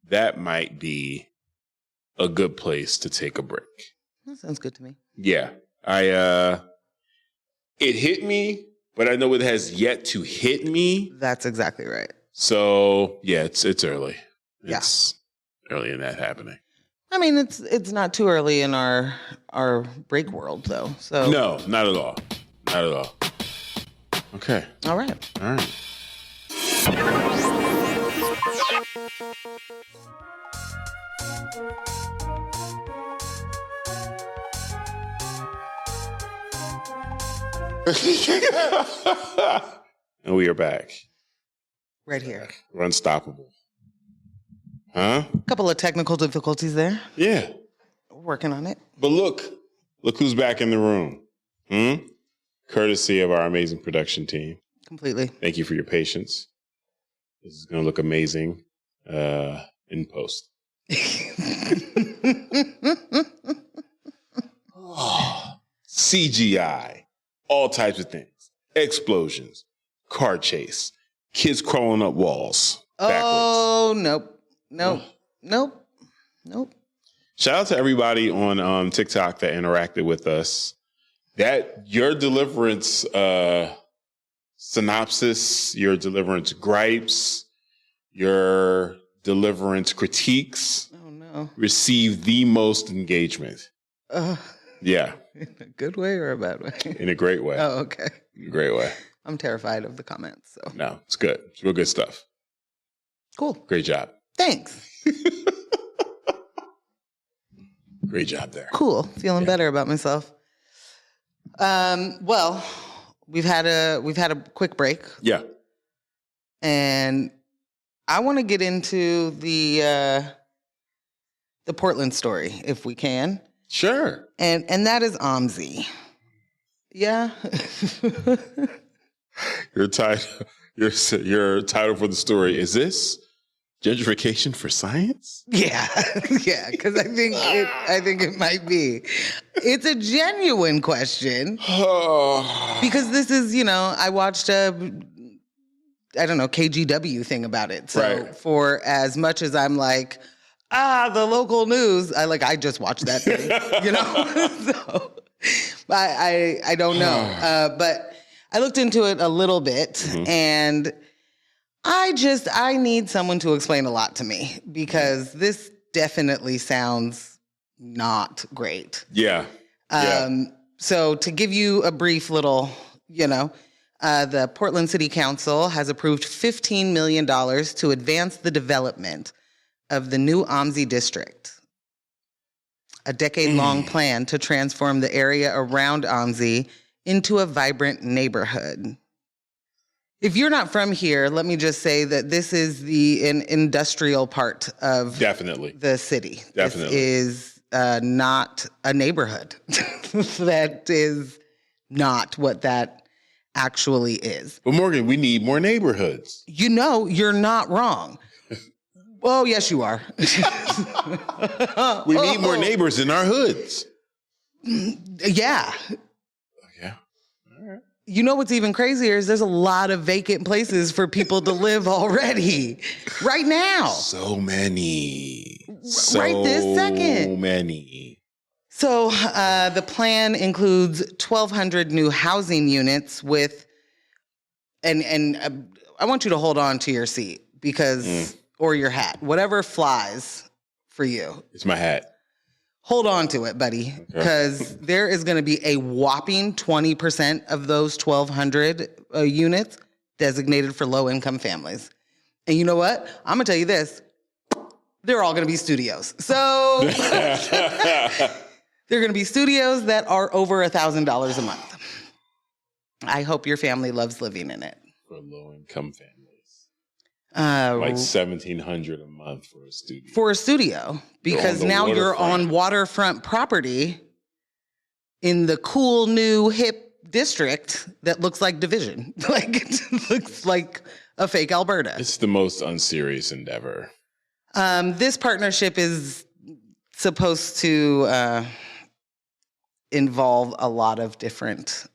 that might be a good place to take a break. That sounds good to me. Yeah. It hit me, but I know it has yet to hit me. That's exactly right. So yeah, it's early. It's early in that happening. I mean, it's not too early in our break world though. So no, not at all. Not at all. Okay. All right. All right. And we are back. Right here. We're unstoppable. Huh? A couple of technical difficulties there. Yeah. Working on it. But look who's back in the room. Courtesy of our amazing production team. Completely. Thank you for your patience. This is going to look amazing in post. CGI, all types of things. Explosions, car chase, kids crawling up walls. Oh, backwards. Nope. Shout out to everybody on TikTok that interacted with us. That your Deliverance synopsis, your Deliverance gripes, your Deliverance critiques received the most engagement. Yeah. In a good way or a bad way? In a great way. Oh, okay. In a great way. I'm terrified of the comments. So No, it's good. It's real good stuff. cool. Great job. Thanks. Great job there. Cool. Feeling better about myself. Well, we've had a quick break. Yeah. And I want to get into the Portland story if we can. Sure. And that is OMSI. Yeah. Your title for the story is this gentrification for science? Yeah. Yeah, cuz I think it might be. It's a genuine question. Because this is, I watched a KGW thing about it. So right. For as much as I'm like, the local news, I just watched that thing, So I don't know. But I looked into it a little bit and I need someone to explain a lot to me because this definitely sounds not great. Yeah. So to give you a brief little, the Portland City Council has approved $15 million to advance the development of the new OMSI district, a decade-long plan to transform the area around OMSI into a vibrant neighborhood. If you're not from here, let me just say that this is an industrial part of the city. Definitely. This is not a neighborhood. That is not what that actually is. But Morgan, we need more neighborhoods. You're not wrong. Oh, yes, you are. We need more neighbors in our hoods. Yeah. Yeah. All right. You know what's even crazier is there's a lot of vacant places for people to live already right now. So many. Right this second. So many. So the plan includes 1,200 new housing units with, and I want you to hold on to your seat because, or your hat, whatever flies for you. It's my hat. Hold on to it, buddy, because there is going to be a whopping 20% of those 1,200 units designated for low-income families. And you know what? I'm going to tell you this. They're all going to be studios. So they're going to be studios that are over $1,000 a month. I hope your family loves living in it. For low-income families. Like $1,700 a month for a studio. For a studio. Because now you're on waterfront property in the cool, new, hip district that looks like Division. It looks like a fake Alberta. It's the most unserious endeavor. This partnership is supposed to involve a lot of different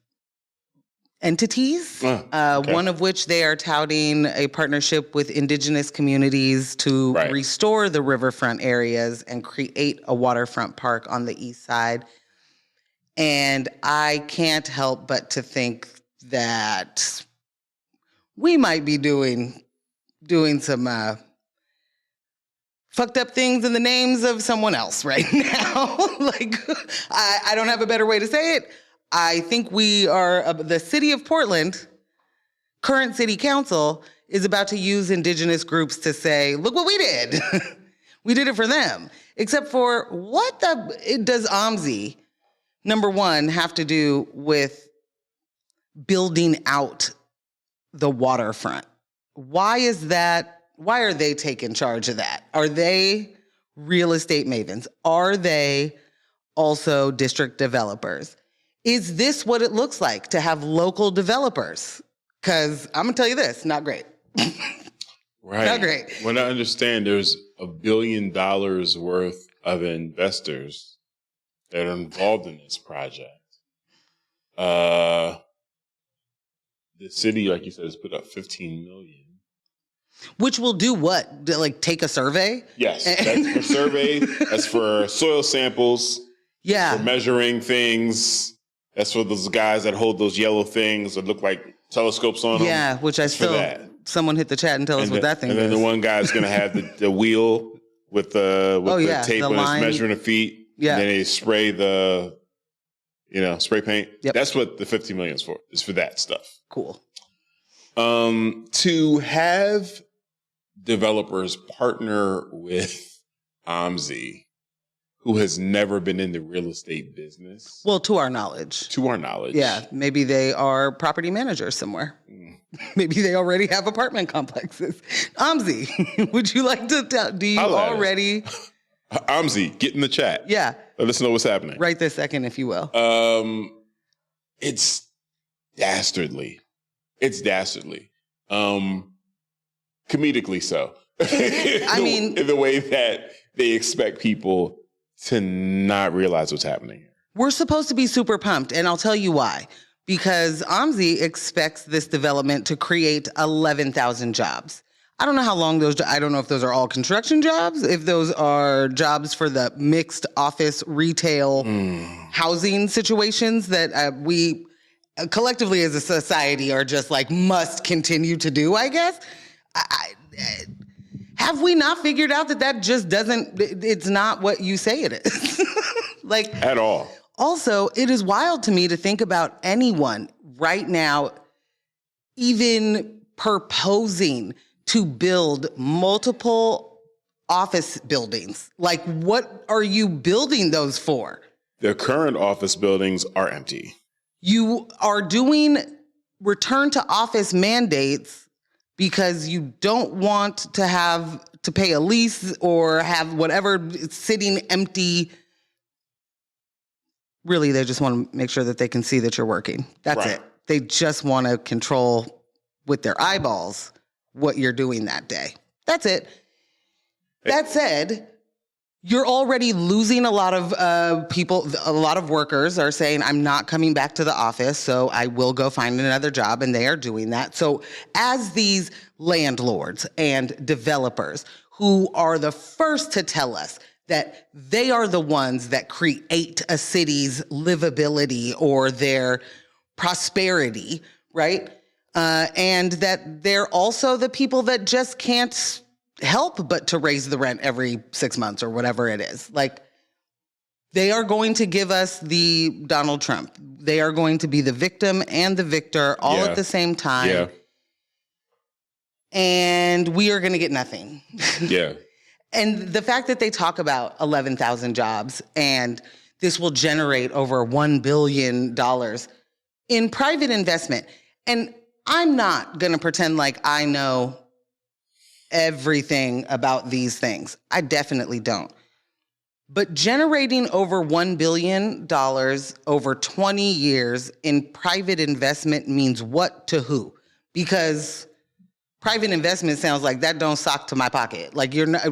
entities, one of which they are touting a partnership with indigenous communities to restore the riverfront areas and create a waterfront park on the east side. And I can't help but to think that we might be doing some fucked up things in the names of someone else right now. I don't have a better way to say it. I think we are, the city of Portland, current city council, is about to use indigenous groups to say, look what we did. We did it for them. Except for does OMSI, number one, have to do with building out the waterfront? Why are they taking charge of that? Are they real estate mavens? Are they also district developers? Is this what it looks like to have local developers? Because I'm going to tell you this, not great. Right. Not great. When I understand there's $1 billion worth of investors that are involved in this project. The city, like you said, has put up $15 million. Which will do what? Take a survey? Yes, that's for survey. That's for soil samples. Yeah. For measuring things. That's for those guys that hold those yellow things that look like telescopes on them. Yeah, which someone hit the chat and tell us what that thing is. And then the one guy's going to have the wheel with the tape on his measuring the feet. Yeah. And then they spray the spray paint. Yep. That's what the $50 million is for. Is for that stuff. Cool. To have developers partner with OMSI, who has never been in the real estate business. Well, to our knowledge. Yeah. Maybe they are property managers somewhere. Maybe they already have apartment complexes. OMSI, would you like to tell? Do you already? OMSI, get in the chat. Yeah. Let us know what's happening. Right this second, if you will. It's dastardly. Comedically so. In the way that they expect people to not realize what's happening here. We're supposed to be super pumped, and I'll tell you why. Because OMSI expects this development to create 11,000 jobs. I don't know how long I don't know if those are all construction jobs, if those are jobs for the mixed office, retail, housing situations that we collectively as a society are just like must continue to do, I guess. Have we not figured out that just it's not what you say it is? At all. Also, it is wild to me to think about anyone right now even proposing to build multiple office buildings. What are you building those for? The current office buildings are empty. You are doing return to office mandates because you don't want to have to pay a lease or have whatever sitting empty. Really, they just want to make sure that they can see that you're working. That's it. They just want to control with their eyeballs what you're doing that day. That's it. That said, you're already losing a lot of people. A lot of workers are saying, I'm not coming back to the office, so I will go find another job, and they are doing that. So as these landlords and developers who are the first to tell us that they are the ones that create a city's livability or their prosperity, right? And that they're also the people that just can't help but to raise the rent every 6 months or whatever it is. They are going to give us the Donald Trump. They are going to be the victim and the victor all at the same time. Yeah. And we are going to get nothing. Yeah. And the fact that they talk about 11,000 jobs and this will generate over $1 billion in private investment. And I'm not going to pretend like I know everything about these things. I definitely don't. But generating over $1 billion over 20 years in private investment means what to who? Because private investment sounds like that don't sock to my pocket. You're not,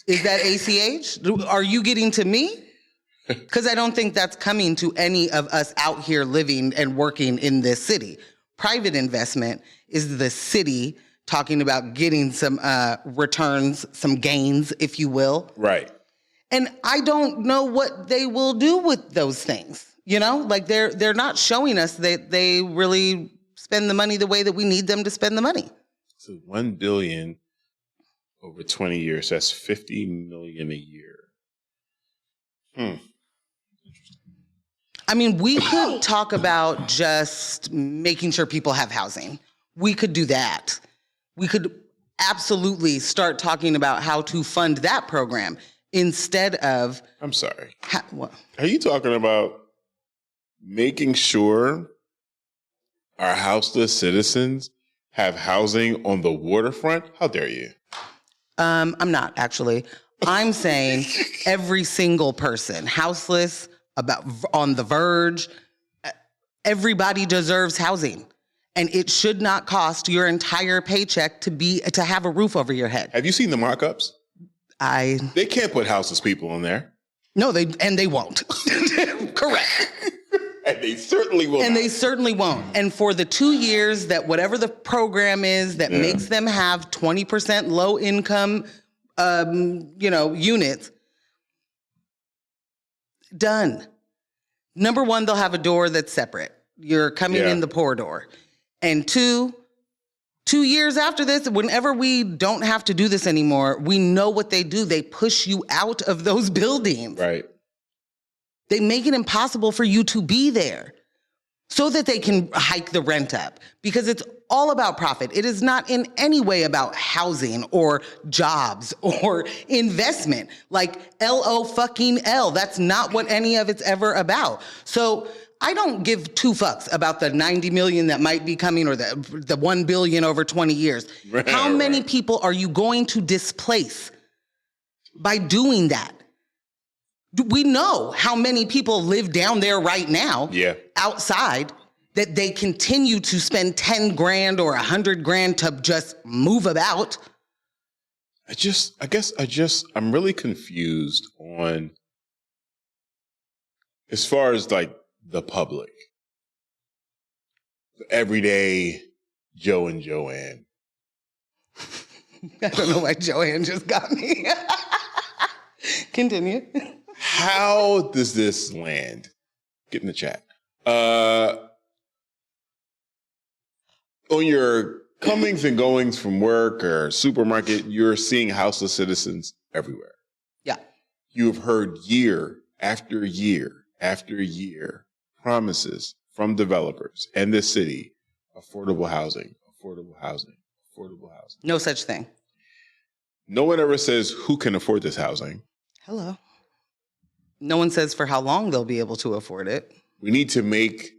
is that ACH? Are you getting to me? Because I don't think that's coming to any of us out here living and working in this city. Private investment is the city talking about getting some returns, some gains, if you will. Right. And I don't know what they will do with those things. They're not showing us that they really spend the money the way that we need them to spend the money. So $1 billion over 20 years, that's $50 million a year. I mean, we could talk about just making sure people have housing. We could do that. We could absolutely start talking about how to fund that program instead of... I'm sorry. What? Are you talking about making sure our houseless citizens have housing on the waterfront? How dare you? I'm not, actually. I'm saying every single person, houseless, on the verge, everybody deserves housing. And it should not cost your entire paycheck to have a roof over your head. Have you seen the mock-ups? They can't put houseless people in there. No, they won't. Correct. And they certainly will. And they certainly won't. And for the 2 years that whatever the program is that makes them have 20% low income, units, done. Number one, they'll have a door that's separate. You're coming in the poor door. And 2 years after this, whenever we don't have to do this anymore, we know what they do. They push you out of those buildings. Right. They make it impossible for you to be there so that they can hike the rent up, because it's all about profit. It is not in any way about housing or jobs or investment. Like L-O-fucking-L. That's not what any of it's ever about. So I don't give two fucks about the 90 million that might be coming or the 1 billion over 20 years. How many people are you going to displace by doing that? We know how many people live down there right now, outside, that they continue to spend 10 grand or 100 grand to just move about. I'm really confused on, as far as like the public, the everyday Joe and Joanne. I don't know why Joanne just got me. Continue. How does this land? Get in the chat. On your comings and goings from work or supermarket, you're seeing houseless citizens everywhere. Yeah. You have heard year after year after year promises from developers and the city, affordable housing, affordable housing, affordable housing. No such thing. No one ever says who can afford this housing. Hello. No one says for how long they'll be able to afford it. We need to make,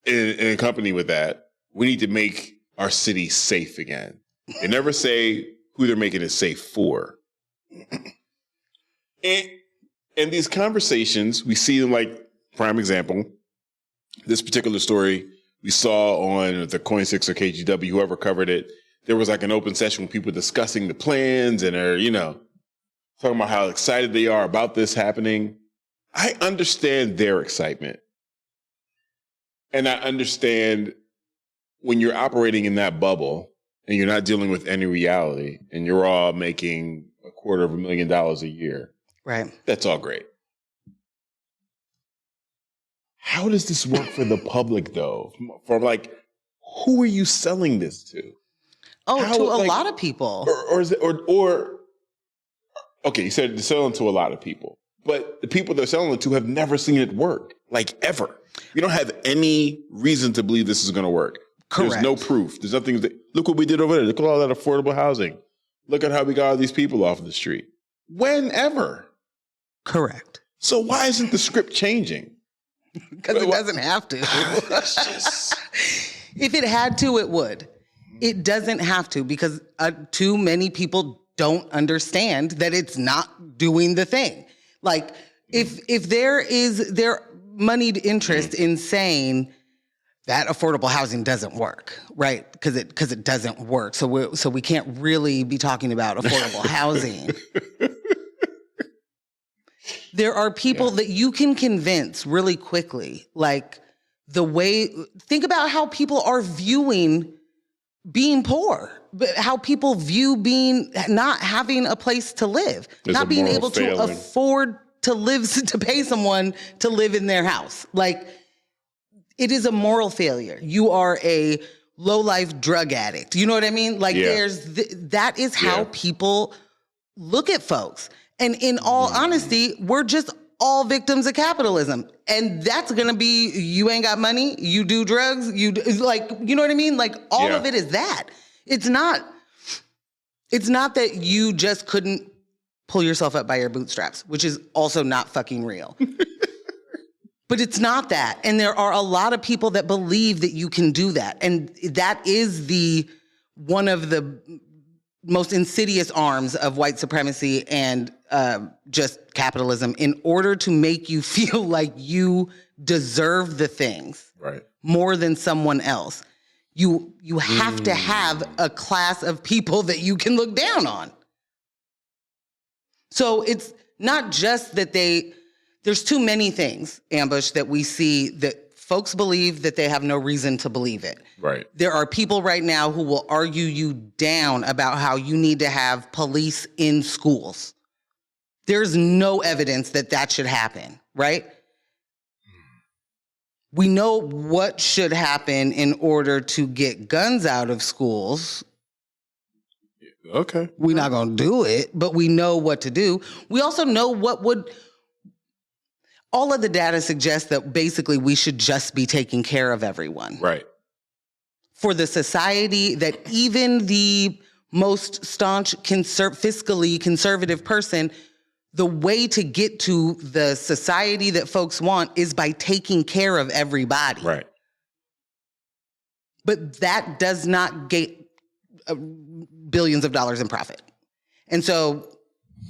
in company with that, we need to make our city safe again. They never say who they're making it safe for. And these conversations, we see them, like, prime example, this particular story we saw on the Coin6 or KGW, whoever covered it, there was like an open session with people discussing the plans and are, talking about how excited they are about this happening. I understand their excitement. And I understand when you're operating in that bubble and you're not dealing with any reality and you're all making $250,000 a year. Right. That's all great. How does this work for the public, though? From like, who are you selling this to? Oh, to a lot of people. Or is it, or okay, you said they're selling to a lot of people, but the people they're selling it to have never seen it work, like ever. You don't have any reason to believe this is going to work. Correct. There's no proof. There's nothing. Look what we did over there. Look at all that affordable housing. Look at how we got all these people off the street. Whenever. Correct. So why isn't the script changing? Because it doesn't have to. If it had to, it would. It doesn't have to, because too many people don't understand that it's not doing the thing. Like, if there is their moneyed interest in saying that affordable housing doesn't work, right? Because it doesn't work. So we can't really be talking about affordable housing. There are people that you can convince really quickly, like think about how people are viewing being poor, but how people view not having a place to live, not being able to afford to live, to pay someone to live in their house. Like, it is a moral failure. You are a low-life drug addict. You know what I mean? Like, that is how people look at folks. And in all honesty, we're just all victims of capitalism. And that's going to be, you ain't got money, you do drugs, you know what I mean? Like, all of it is that. It's not that you just couldn't pull yourself up by your bootstraps, which is also not fucking real. But it's not that. And there are a lot of people that believe that you can do that. And that is one of the most insidious arms of white supremacy and just capitalism, in order to make you feel like you deserve the things more than someone else. You have to have a class of people that you can look down on. So it's not just that there's too many things, Ambush, that we see that folks believe that they have no reason to believe it. Right. There are people right now who will argue you down about how you need to have police in schools. There's no evidence that should happen, right? We know what should happen in order to get guns out of schools. Okay. We're not going to do it, but we know what to do. We also know all of the data suggests that basically we should just be taking care of everyone. Right. For the society that even the most staunch fiscally conservative person, the way to get to the society that folks want is by taking care of everybody. Right. But that does not get billions of dollars in profit. And so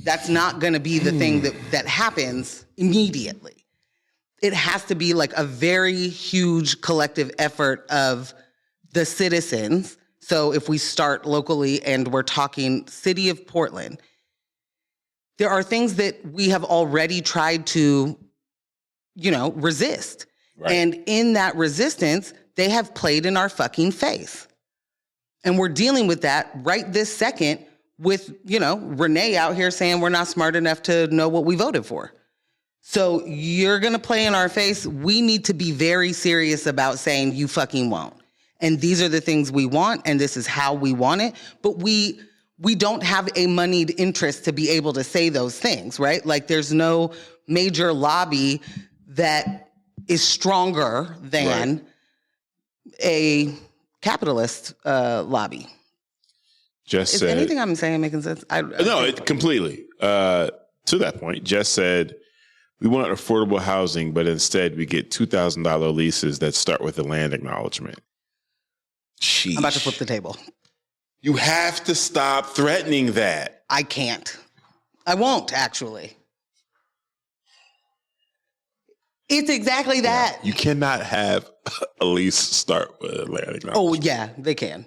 that's not going to be the thing that happens immediately. It has to be like a very huge collective effort of the citizens. So if we start locally and we're talking city of Portland, there are things that we have already tried to, resist. Right. And in that resistance, they have played in our fucking face. And we're dealing with that right this second with, Renee out here saying we're not smart enough to know what we voted for. So you're going to play in our face. We need to be very serious about saying you fucking won't. And these are the things we want, and this is how we want it. But we don't have a moneyed interest to be able to say those things, right? Like there's no major lobby that is stronger than a capitalist lobby. Jess is said, anything I'm saying making sense? No, completely. To that point, Jess said, we want affordable housing, but instead we get $2,000 leases that start with a land acknowledgement. Sheesh. I'm about to flip the table. You have to stop threatening that. I can't. I won't, actually. It's exactly that. You cannot have a lease start with a land acknowledgement. Oh, yeah, they can.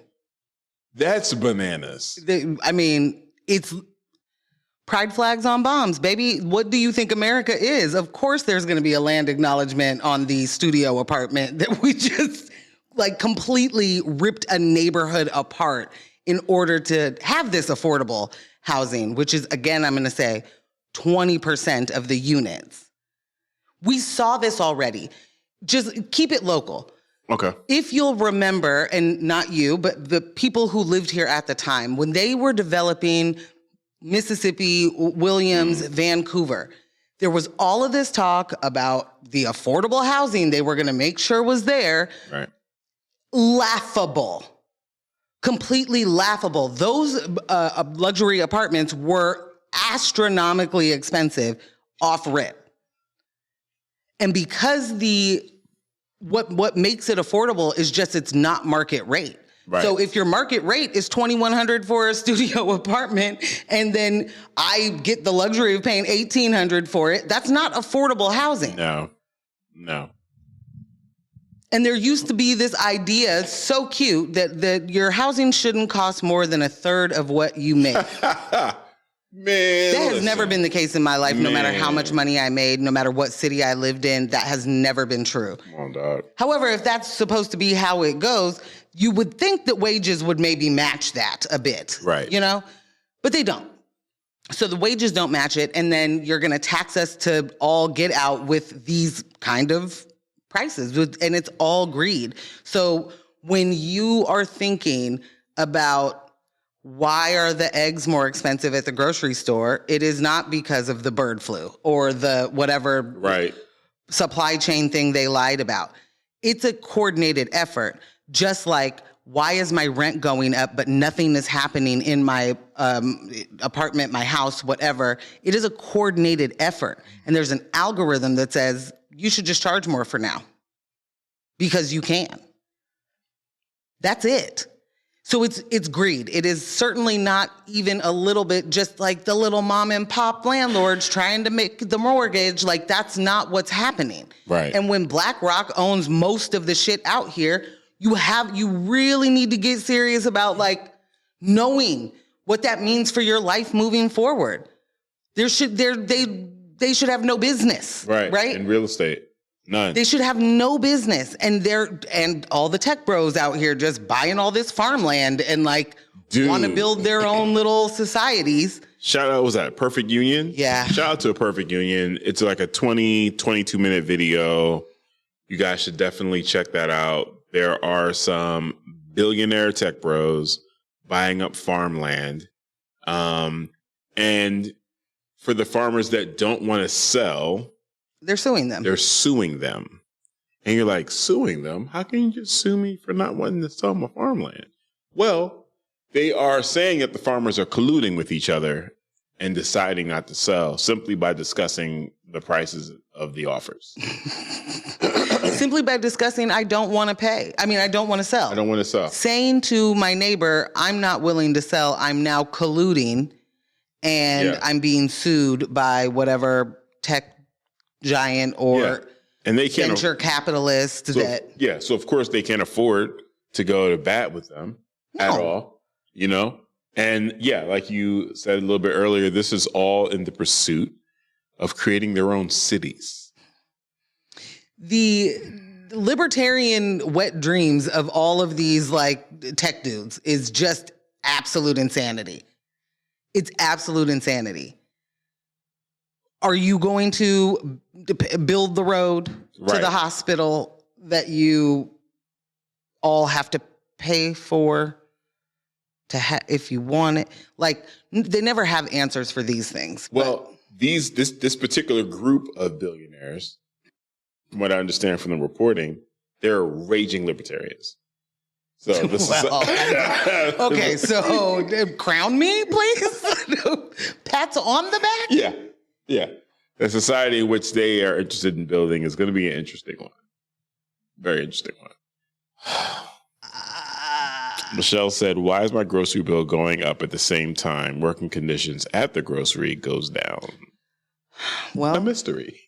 That's bananas. It's pride flags on bombs, baby. What do you think America is? Of course there's going to be a land acknowledgement on the studio apartment that we just completely ripped a neighborhood apart in order to have this affordable housing, which is, again, I'm going to say 20% of the units. We saw this already. Just keep it local. Okay. If you'll remember, and not you, but the people who lived here at the time, when they were developing Mississippi, Williams, Vancouver, there was all of this talk about the affordable housing they were going to make sure was there. Right. Laughable. Completely laughable. Those luxury apartments were astronomically expensive off rip. And because what makes it affordable is just it's not market rate. Right. So if your market rate is $2,100 for a studio apartment, and then I get the luxury of paying $1,800 for it, that's not affordable housing. No. And there used to be this idea, so cute, that your housing shouldn't cost more than a third of what you make. Man, that has never been the case in my life. No matter how much money I made, no matter what city I lived in, that has never been true. Come on, dog. However, if that's supposed to be how it goes, you would think that wages would maybe match that a bit. Right. But they don't. So the wages don't match it, and then you're going to tax us to all get out with these kind of prices, and it's all greed. So when you are thinking about why are the eggs more expensive at the grocery store, it is not because of the bird flu or the whatever supply chain thing they lied about. It's a coordinated effort. Just like, why is my rent going up, but nothing is happening in my apartment, my house, whatever? It is a coordinated effort. And there's an algorithm that says, you should just charge more for now because you can. That's it. So it's greed. It is certainly not even a little bit just like the little mom and pop landlords trying to make the mortgage. Like, that's not what's happening. Right. And when BlackRock owns most of the shit out here, you really need to get serious about knowing what that means for your life moving forward. They should have no business. Right. In real estate. None. They should have no business. And all the tech bros out here just buying all this farmland and want to build their own little societies. Shout out, was that Perfect Union? Yeah. Shout out to a Perfect Union. It's like a 22-minute video. You guys should definitely check that out. There are some billionaire tech bros buying up farmland. And for the farmers that don't want to sell, They're suing them. They're suing them. And you're like, suing them? How can you just sue me for not wanting to sell my farmland? Well, they are saying that the farmers are colluding with each other and deciding not to sell simply by discussing the prices of the offers. Simply by discussing, I don't want to pay. I mean, I don't want to sell. I don't want to sell. Saying to my neighbor, I'm not willing to sell. I'm now colluding and I'm being sued by whatever tech giant or and they can't venture capitalist that. So of course they can't afford to go to bat with them at all, you know? And like you said a little bit earlier, this is all in the pursuit of creating their own cities. The libertarian wet dreams of all of these like tech dudes is just absolute insanity. It's absolute insanity. Are you going to build the road to the hospital that you all have to pay for to if you want it? Like, they never have answers for these things. Well, this particular group of billionaires, from what I understand from the reporting, they're raging libertarians. So this okay, so crown me, please. Pats on the back. Yeah. The society in which they are interested in building is going to be an interesting one. Very interesting one. Michelle said, why is my grocery bill going up at the same time working conditions at the grocery goes down? Well, a mystery.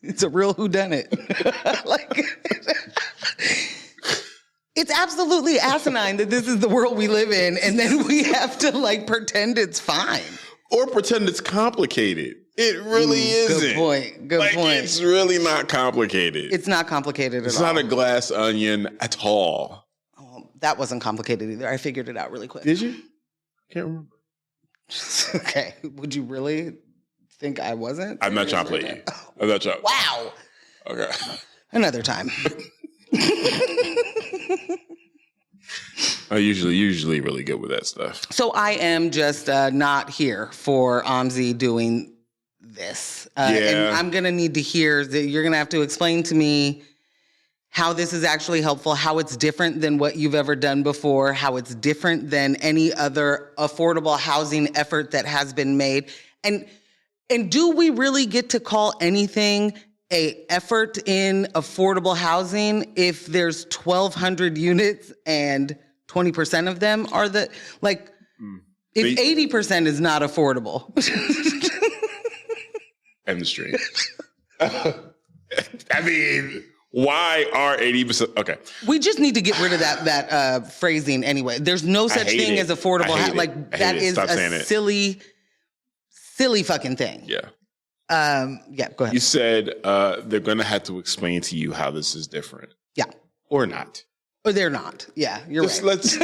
It's a real whodunit. It's absolutely asinine that this is the world we live in, and then we have to pretend it's fine. Or pretend it's complicated. It really isn't. Good point. Good point. It's really not complicated. It's not complicated at all. It's not a glass onion at all. Oh, that wasn't complicated either. I figured it out really quick. Did you? Can't remember. Okay. Would you really think I wasn't? I'm not trying to play you. I'm not trying. Wow. Okay. Another time. I'm usually really good with that stuff. So I am just not here for OMSI doing this. And I'm going to need to hear that you're going to have to explain to me how this is actually helpful, how it's different than what you've ever done before, how it's different than any other affordable housing effort that has been made. And do we really get to call anything a effort in affordable housing if there's 1,200 units and 20% of them are if 80% is not affordable. End the stream. I mean, why are 80%? Okay. We just need to get rid of that phrasing anyway. There's no such thing as affordable. That is a silly fucking thing. Yeah. Go ahead. You said they're going to have to explain to you how this is different. Yeah. Or not. Or they're not. Yeah, you're right.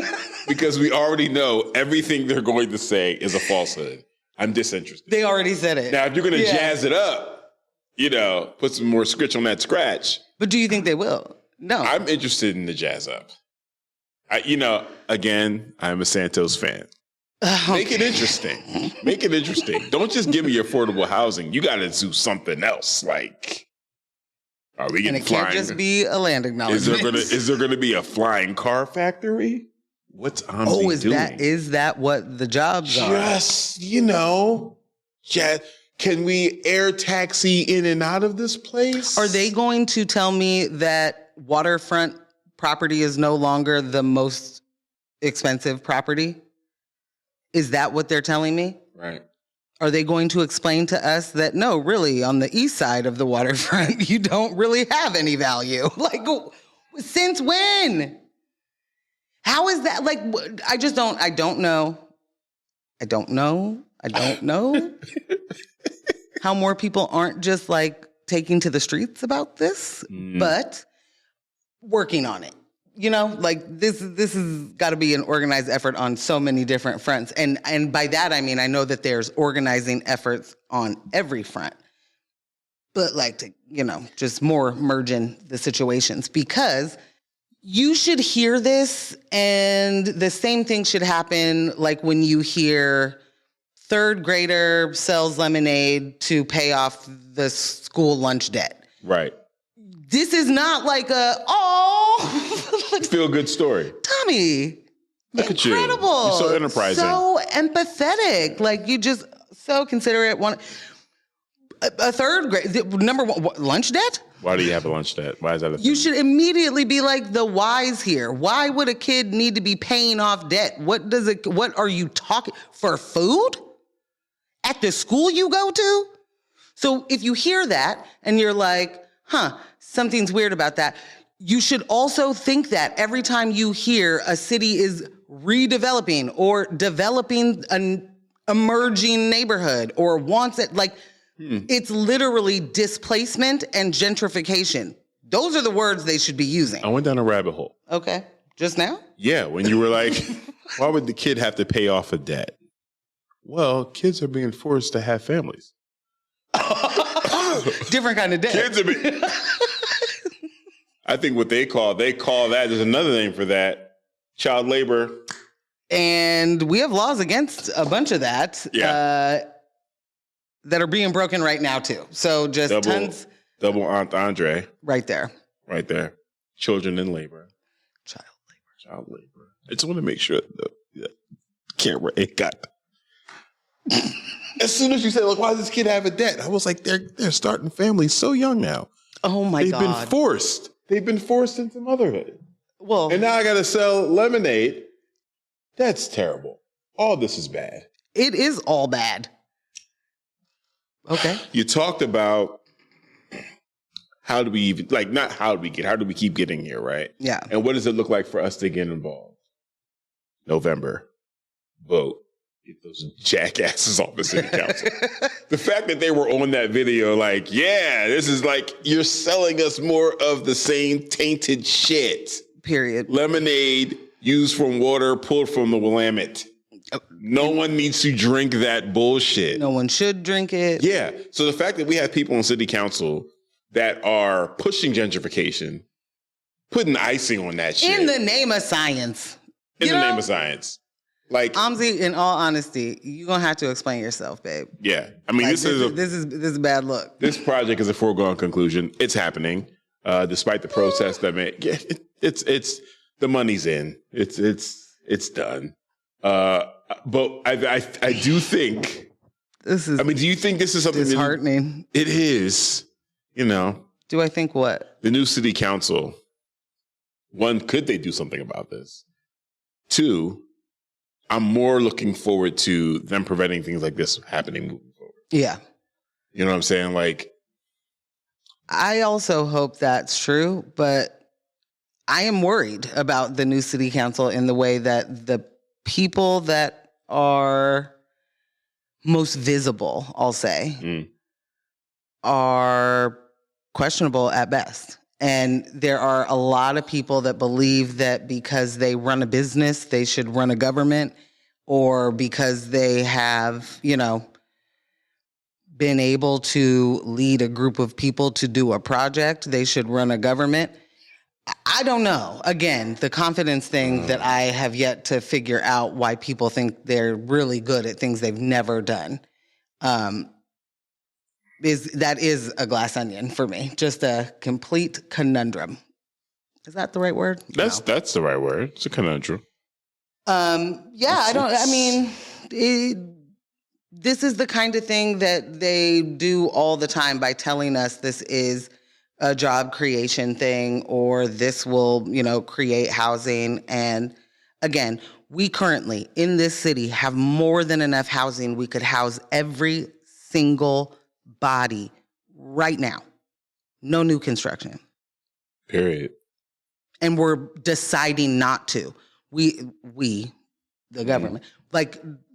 Because we already know everything they're going to say is a falsehood. I'm disinterested. They already said it. Now, if you're going to jazz it up, put some more scritch on that scratch. But do you think they will? No. I'm interested in the jazz up. Again, I'm a Santos fan. Make it interesting. Make it interesting. Don't just give me affordable housing. You got to do something else. Are we getting flying? And it can't just be a land acknowledgement. Is there gonna be a flying car factory? What's OMSI doing? Is that what the jobs are? Can we air taxi in and out of this place? Are they going to tell me that waterfront property is no longer the most expensive property? Is that what they're telling me? Right. Are they going to explain to us that, no, really, on the east side of the waterfront, you don't really have any value? Since when? How is that? I don't know. I don't know how more people aren't just taking to the streets about this, but working on it. This has got to be an organized effort on so many different fronts. And by that, I mean, I know that there's organizing efforts on every front, but just more merging the situations, because you should hear this and the same thing should happen when you hear third grader sells lemonade to pay off the school lunch debt. Right. This is not like feel good story. Tommy, look incredible. At you. You're so enterprising. So empathetic. Like, you just so considerate. A third grade, number one, lunch debt? Why do you have a lunch debt? Why is that a thing? You should immediately be like the wise here. Why would a kid need to be paying off debt? What are you talking for food? At the school you go to? So if you hear that and you're like, something's weird about that, you should also think that every time you hear a city is redeveloping or developing an emerging neighborhood or wants it, like, it's literally displacement and gentrification. Those are the words they should be using. I went down a rabbit hole. Okay. Just now? Yeah, when you were like, why would the kid have to pay off a debt? Well, kids are being forced to have families. Different kind of debt. Kids are being... I think what they call that, there's another name for that, child labor. And we have laws against a bunch of that. Yeah. That are being broken right now, too. So just tons. Double Andre. Right there. Right there. Children in labor. Child labor. I just want to make sure the camera, it got... As soon as you said, like, why does this kid have a debt? I was like, they're starting families so young now. Oh, my God. They've been forced. They've been forced into motherhood. Well... And now I got to sell lemonade. That's terrible. All this is bad. It is all bad. Okay. You talked about how do we keep getting here, right? Yeah. And what does it look like for us to get involved? November. Vote. Get those jackasses off the city council. The fact that they were on that video, like, yeah, this is like, you're selling us more of the same tainted shit. Period. Lemonade used from water pulled from the Willamette. No one needs to drink that bullshit. No one should drink it. Yeah. So the fact that we have people on city council that are pushing gentrification, putting icing on that shit. In the name of science. Name of science. Like, OMSI, in all honesty, you're going to have to explain yourself, babe. Yeah. I mean, like, this is a bad look. This project is a foregone conclusion. It's happening, despite the protests that it's the money's in. It's done. But I do think this is. I mean, do you think this is something disheartening? It is. You know. Do I think what? The new city council. One, could they do something about this? Two, I'm more looking forward to them preventing things like this happening moving forward. Yeah. You know what I'm saying? Like, I also hope that's true, but I am worried about the new city council in the way that the people that are most visible, I'll say, are questionable at best. And there are a lot of people that believe that because they run a business, they should run a government, or because they have, been able to lead a group of people to do a project, they should run a government. I don't know. Again, the confidence thing that I have yet to figure out why people think they're really good at things they've never done. Is a glass onion for me. Just a complete conundrum. Is that the right word? That's the right word. It's a conundrum. This is the kind of thing that they do all the time by telling us this is a job creation thing, or this will, create housing. And again, we currently in this city have more than enough housing. We could house every single body right now. No new construction. Period. And we're deciding not to. We, the government,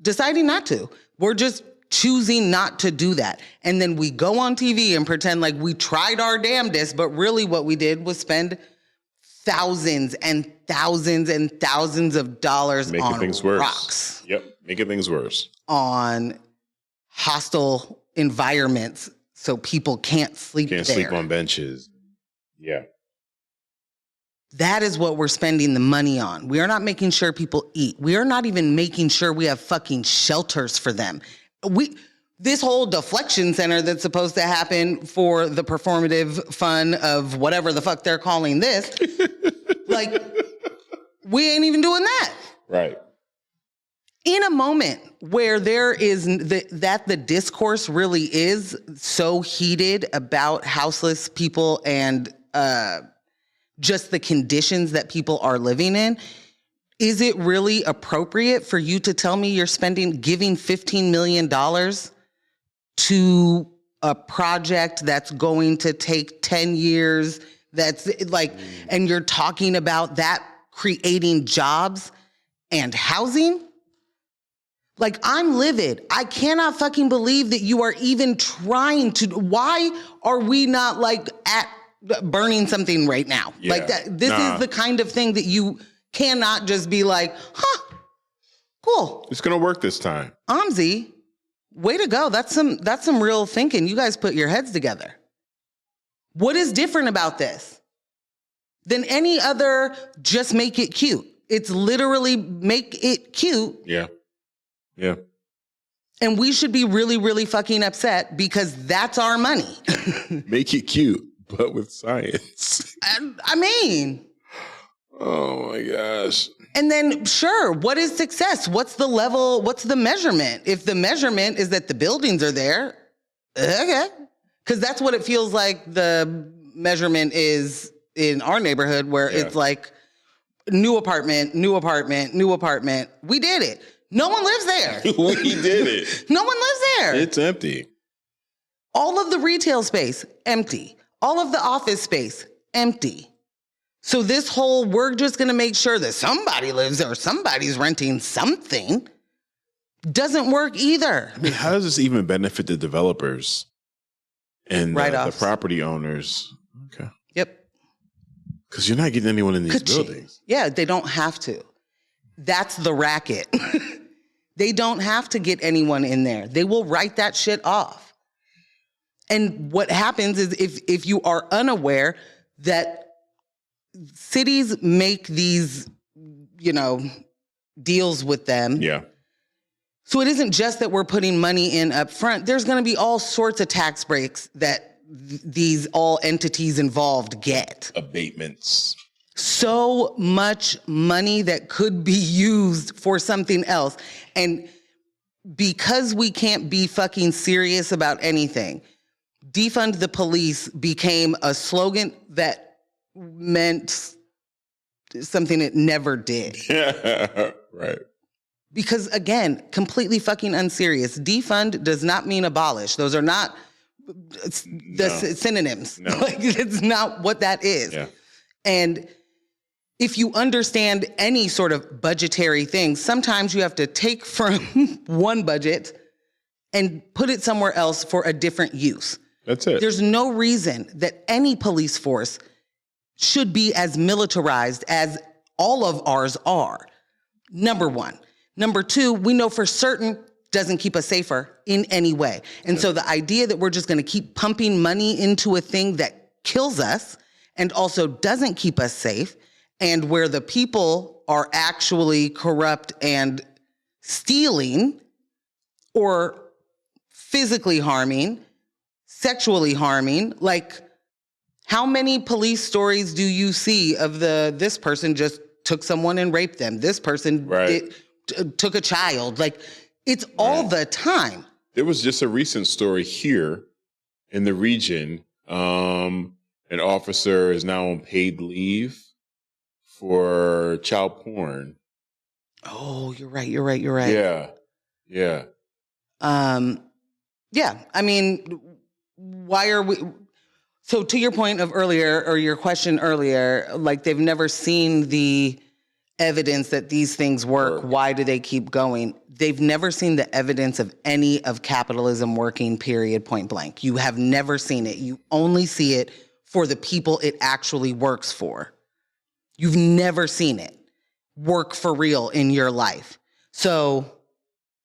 deciding not to. We're just choosing not to do that. And then we go on TV and pretend like we tried our damnedest, but really what we did was spend thousands and thousands and thousands of dollars making on things worse. Rocks. Yep, making things worse. On hostile environments so people can't sleep there. Can't sleep on benches. Yeah. That is what we're spending the money on. We are not making sure people eat. We are not even making sure we have fucking shelters for them. This whole deflection center that's supposed to happen for the performative fun of whatever the fuck they're calling this, like, we ain't even doing that. Right. In a moment where there is the discourse really is so heated about houseless people and just the conditions that people are living in, is it really appropriate for you to tell me you're giving $15 million to a project that's going to take 10 years, that's like, and you're talking about that creating jobs and housing? Like, I'm livid. I cannot fucking believe that you are even trying to. Why are we not like at burning something right now? Yeah. Like that. This is the kind of thing that you cannot just be like, cool. It's going to work this time. OMSI, way to go. That's some real thinking. You guys put your heads together. What is different about this than any other just make it cute? It's literally make it cute. Yeah. Yeah. And we should be really, really fucking upset because that's our money. Make it cute, but with science. I mean. Oh my gosh. And then, sure, what is success? What's the level? What's the measurement? If the measurement is that the buildings are there, okay. Because that's what it feels like the measurement is in our neighborhood, where it's like new apartment, new apartment, new apartment. We did it. No one lives there. We did it. No one lives there. It's empty. All of the retail space, empty. All of the office space, empty. So this whole, we're just going to make sure that somebody lives there or somebody's renting something, doesn't work either. I mean, how does this even benefit the developers and the property owners? Okay. Yep. Because you're not getting anyone in these buildings. Yeah, they don't have to. That's the racket. They don't have to get anyone in there. They will write that shit off. And what happens is if you are unaware that cities make these, deals with them. Yeah. So it isn't just that we're putting money in up front. There's going to be all sorts of tax breaks that these all entities involved get. Abatements. So much money that could be used for something else. And because we can't be fucking serious about anything, defund the police became a slogan that meant something it never did. Yeah, right. Because again, completely fucking unserious. Defund does not mean abolish. Those are not synonyms. No. Like, it's not what that is. Yeah. And if you understand any sort of budgetary thing, sometimes you have to take from one budget and put it somewhere else for a different use. That's it. There's no reason that any police force should be as militarized as all of ours are. Number one. Number two, we know for certain doesn't keep us safer in any way. And so the idea that we're just going to keep pumping money into a thing that kills us and also doesn't keep us safe, and where the people are actually corrupt and stealing or physically harming, sexually harming, like, how many police stories do you see of this person just took someone and raped them? This person took a child. Like, it's all the time. There was just a recent story here in the region. An officer is now on paid leave for child porn. Oh, you're right. Yeah. Yeah. Yeah. I mean, why are we... So to your point of earlier, or your question earlier, like, they've never seen the evidence that these things work. Why do they keep going? They've never seen the evidence of any of capitalism working, period, point blank. You have never seen it. You only see it for the people it actually works for. You've never seen it work for real in your life. So,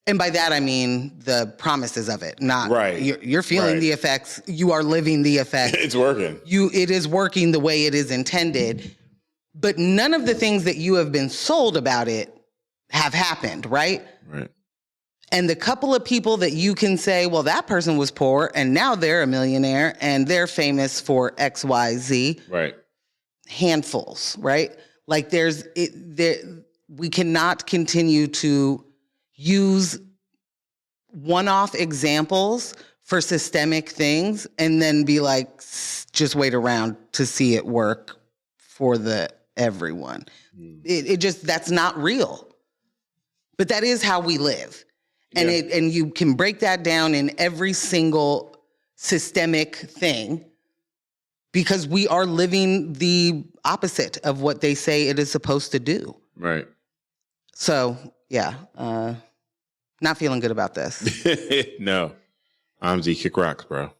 and by that I mean the promises of it, not you're feeling the effects. You are living the effects. It's working. It is working the way it is intended. But none of the things that you have been sold about it have happened, right? Right. And the couple of people that you can say, well, that person was poor and now they're a millionaire and they're famous for X, Y, Z. Right. Handfuls, right? Like we cannot continue to use one-off examples for systemic things and then be like, just wait around to see it work for everyone. It just, that's not real. But that is how we live. And and you can break that down in every single systemic thing because we are living the opposite of what they say it is supposed to do. Right. So, yeah, not feeling good about this. No. OMSI, kick rocks, bro.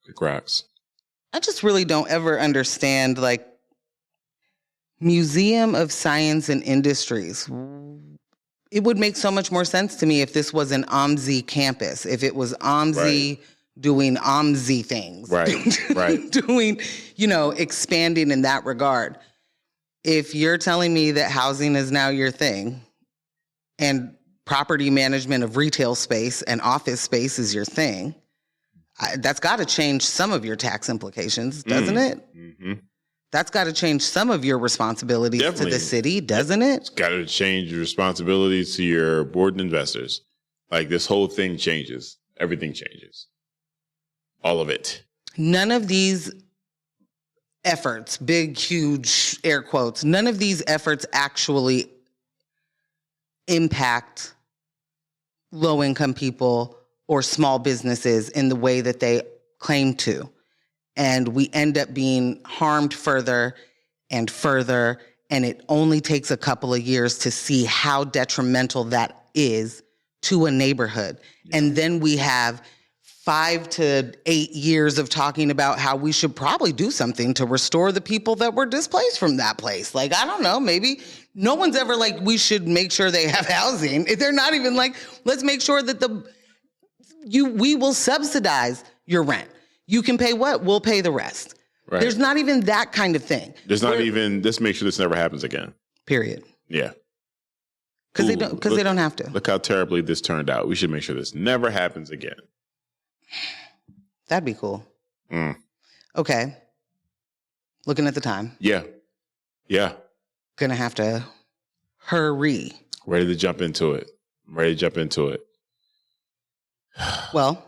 Kick rocks. I just really don't ever understand, like, Museum of Science and Industries. It would make so much more sense to me if this was an OMSI campus, if it was OMSI doing OMSI things. Right. Doing, expanding in that regard. If you're telling me that housing is now your thing and property management of retail space and office space is your thing, that's got to change some of your tax implications, doesn't it? Mm-hmm. That's got to change some of your responsibilities to the city, doesn't it? It's got to change your responsibilities to your board and investors. Like, this whole thing changes. Everything changes. All of it. None of these efforts, big, huge air quotes, none of these efforts actually impact low-income people or small businesses in the way that they claim to. And we end up being harmed further and further, and it only takes a couple of years to see how detrimental that is to a neighborhood. Yeah. And then we have 5 to 8 years of talking about how we should probably do something to restore the people that were displaced from that place. Like, I don't know, maybe no one's ever like, we should make sure they have housing. They're not even like, let's make sure that we will subsidize your rent. You can pay what? We'll pay the rest. Right. There's not even that kind of thing. There's not even, let's make sure this never happens again. Period. Yeah. Because they don't have to. Look how terribly this turned out. We should make sure this never happens again. That'd be cool. Okay. Looking at the time. Yeah. Gonna have to hurry. Ready to jump into it. Well,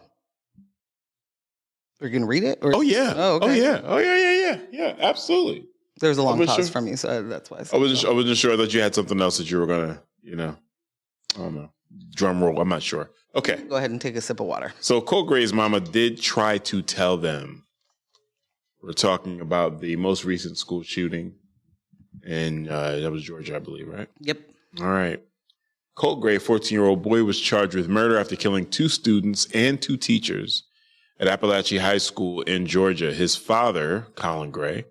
we're gonna read it? Or? Oh, yeah. Oh, okay. Yeah, absolutely. There was a long pause from you, so that's why I said I wasn't sure that you had something else that you were gonna, I don't know. Drum roll. I'm not sure. Okay. Go ahead and take a sip of water. So Colt Gray's mama did try to tell them. We're talking about the most recent school shooting in, that was Georgia, I believe, right? Yep. All right. Colt Gray, 14-year-old boy, was charged with murder after killing 2 students and 2 teachers at Appalachia High School in Georgia. His father, Colin Gray,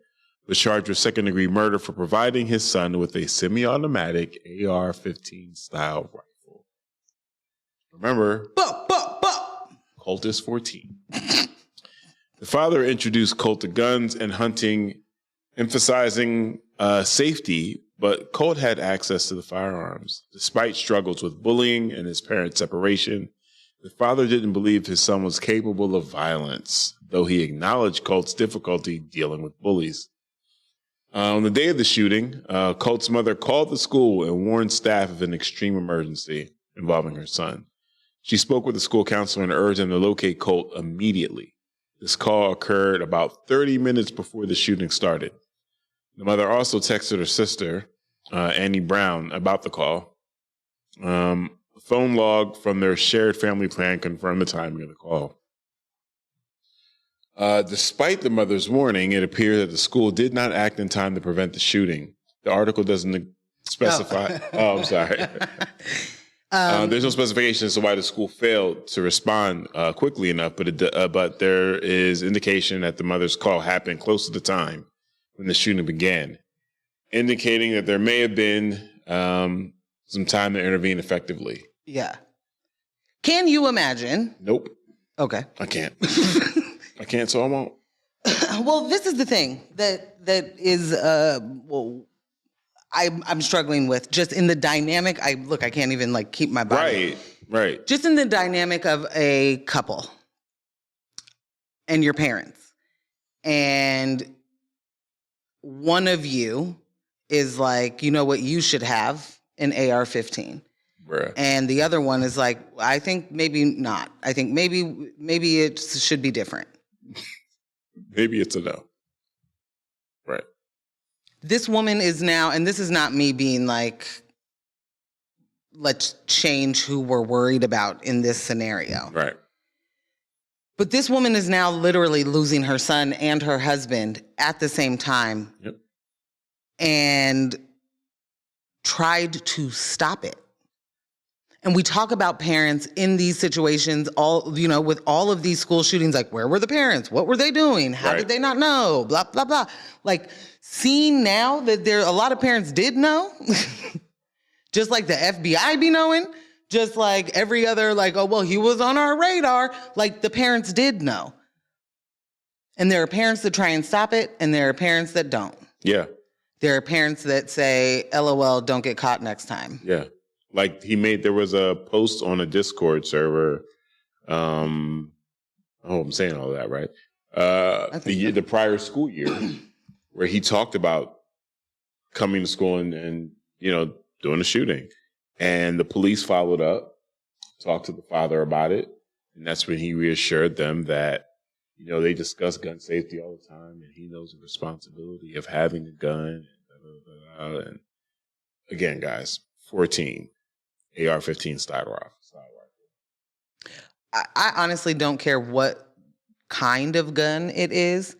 was charged with second-degree murder for providing his son with a semi-automatic AR-15 style rifle. Remember, Colt is 14. The father introduced Colt to guns and hunting, emphasizing safety, but Colt had access to the firearms. Despite struggles with bullying and his parents' separation, the father didn't believe his son was capable of violence, though he acknowledged Colt's difficulty dealing with bullies. On the day of the shooting, Colt's mother called the school and warned staff of an extreme emergency involving her son. She spoke with the school counselor and urged him to locate Colt immediately. This call occurred about 30 minutes before the shooting started. The mother also texted her sister, Annie Brown, about the call. A phone log from their shared family plan confirmed the timing of the call. Despite the mother's warning, it appeared that the school did not act in time to prevent the shooting. The article doesn't specify. I'm sorry. There's no specification as to why the school failed to respond quickly enough, but there is indication that the mother's call happened close to the time when the shooting began, indicating that there may have been some time to intervene effectively. Yeah. Can you imagine? Nope. Okay. I can't. I can't, so I won't. Well, this is the thing that is I'm struggling with just in the dynamic. I can't even keep my body. Right. Right. Just in the dynamic of a couple and your parents. And one of you is like, you know what, you should have an AR-15. Bruh. And the other one is like, I think maybe not. I think maybe it should be different. Maybe it's a no. Right. This woman is now, and this is not me being like, let's change who we're worried about in this scenario. Right. But this woman is now literally losing her son and her husband at the same time. Yep. And tried to stop it. And we talk about parents in these situations, with all of these school shootings, like, where were the parents? What were they doing? How did they not know? Blah, blah, blah. Like, seeing now that a lot of parents did know, just like the FBI be knowing, just like every other, like, oh, well, he was on our radar. Like, the parents did know. And there are parents that try and stop it, and there are parents that don't. Yeah. There are parents that say, LOL, don't get caught next time. Yeah. Like there was a post on a Discord server. I'm saying all that, right? The prior school year where he talked about coming to school and doing a shooting. And the police followed up, talked to the father about it. And that's when he reassured them that, they discuss gun safety all the time and he knows the responsibility of having a gun. And again, guys, 14. AR-15 style rifle. I honestly don't care what kind of gun it is.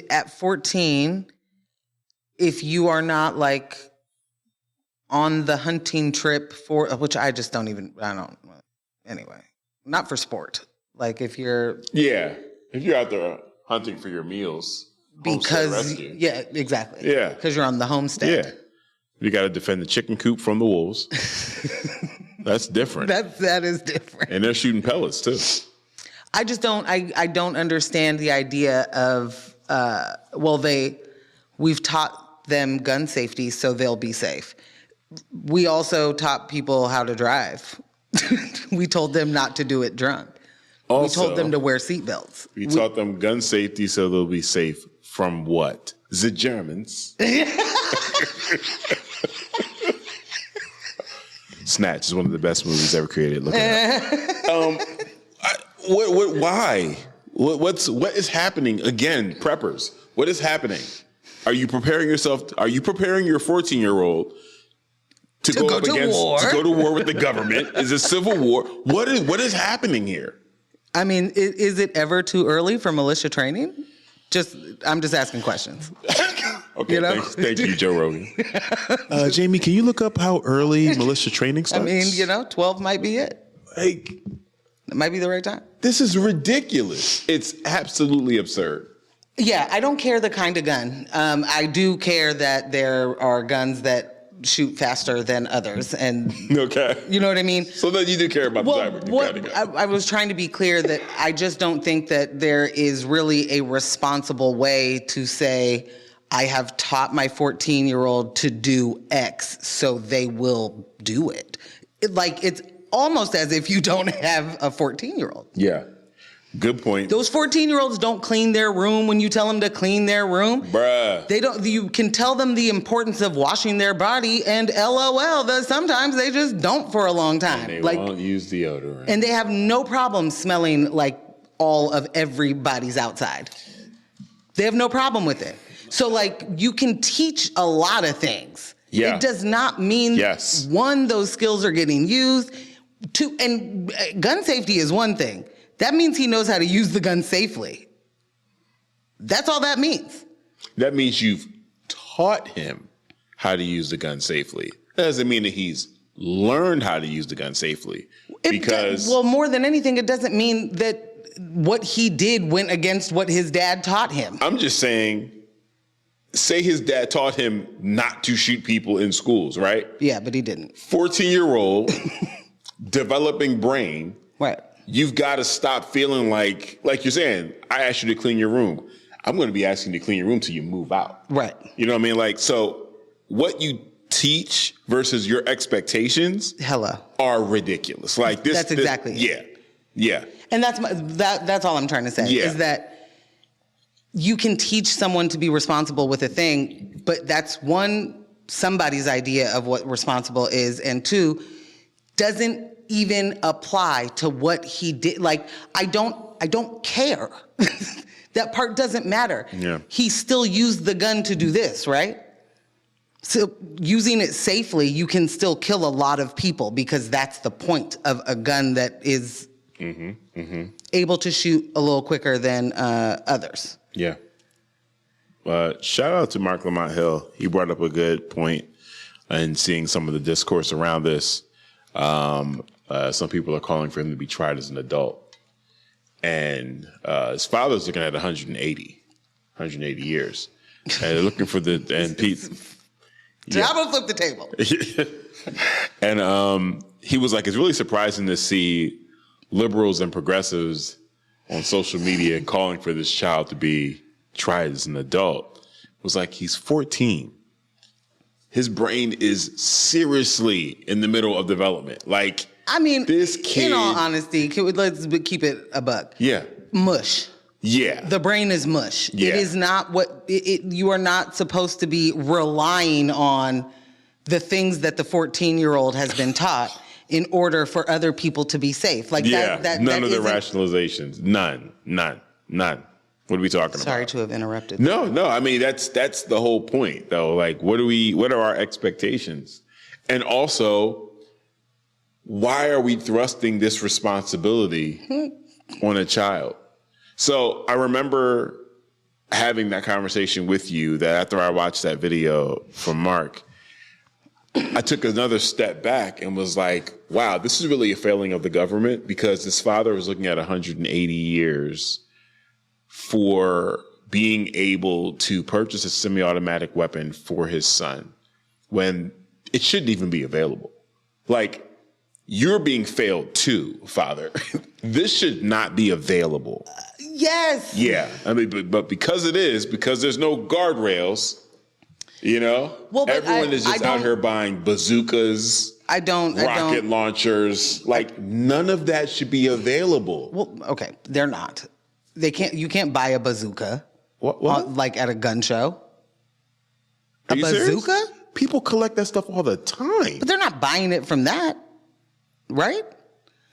At 14, if you are not like on the hunting trip for, which I don't, anyway, not for sport. Like if you're out there hunting for your meals. Yeah, exactly. Yeah. Because you're on the homestead. Yeah. You got to defend the chicken coop from the wolves. That's different. That is different. And they're shooting pellets too. I just don't. I don't understand the idea of. We've taught them gun safety, so they'll be safe. We also taught people how to drive. We told them not to do it drunk. Also, we told them to wear seatbelts. We taught them gun safety, so they'll be safe from what? The Germans. Snatch is one of the best movies ever created. Look it up. Why? What is happening? Again, preppers. What is happening? Are you preparing yourself? Are you preparing your 14-year-old to go to war with the government? Is it civil war? What is happening here? I mean, is it ever too early for militia training? I'm just asking questions. Okay, thank you, Joe Rogan. Jamie, can you look up how early militia training starts? I mean, 12 might be it. Like, it might be the right time. This is ridiculous. It's absolutely absurd. Yeah, I don't care the kind of gun. I do care that there are guns that shoot faster than others, and okay, you know what I mean. So then you do care about the kind of gun. I was trying to be clear that I just don't think that there is really a responsible way to say, I have taught my 14-year-old to do X, so they will do it. It's almost as if you don't have a 14-year-old. Yeah. Good point. Those 14-year-olds don't clean their room when you tell them to clean their room. Bruh. They don't. You can tell them the importance of washing their body, and LOL, that sometimes they just don't for a long time. And they won't use deodorant. And they have no problem smelling like all of everybody's outside. They have no problem with it. So, you can teach a lot of things. Yeah. It does not mean, one, those skills are getting used. Two, and gun safety is one thing. That means he knows how to use the gun safely. That's all that means. That means you've taught him how to use the gun safely. That doesn't mean that he's learned how to use the gun safely. More than anything, it doesn't mean that what he did went against what his dad taught him. I'm just saying, say his dad taught him not to shoot people in schools, right? Yeah, but he didn't. 14-year-old, developing brain. Right. You've got to stop feeling like you're saying, I asked you to clean your room. I'm going to be asking you to clean your room till you move out. Right. You know what I mean? So what you teach versus your expectations are ridiculous. Like this. That's exactly it. Yeah. And that's all I'm trying to say is that you can teach someone to be responsible with a thing, but that's one, somebody's idea of what responsible is, and two, doesn't even apply to what he did. Like, I don't care. That part doesn't matter. Yeah. He still used the gun to do this, right? So using it safely, you can still kill a lot of people because that's the point of a gun that is able to shoot a little quicker than others. Yeah. Shout out to Mark Lamont Hill. He brought up a good point in seeing some of the discourse around this. Some people are calling for him to be tried as an adult. And his father's looking at 180 years. And they're looking for and Pete. I'm going to flip the table. And he was like, it's really surprising to see liberals and progressives on social media calling for this child to be tried as an adult. It was like, he's 14. His brain is seriously in the middle of development. Like, I mean, this kid, in all honesty, let's keep it a buck. Yeah. Mush. Yeah. The brain is mush. Yeah. It is not you are not supposed to be relying on the things that the 14-year-old has been taught in order for other people to be safe. Like none of the rationalizations. None. What are we talking about? Sorry to have interrupted. No. I mean, that's the whole point, though. Like, what are our expectations? And also, why are we thrusting this responsibility on a child? So I remember having that conversation with you that after I watched that video from Mark, I took another step back and was like, wow, this is really a failing of the government, because his father was looking at 180 years for being able to purchase a semi-automatic weapon for his son when it shouldn't even be available. Like, you're being failed too, father. This should not be available. Yes. Yeah. I mean, but because there's no guardrails, everyone is just out here buying bazookas, rocket launchers. Like, none of that should be available. Well, okay, they're not. You can't buy a bazooka. What? Like at a gun show. Are a you bazooka? Serious? People collect that stuff all the time. But they're not buying it from that, right?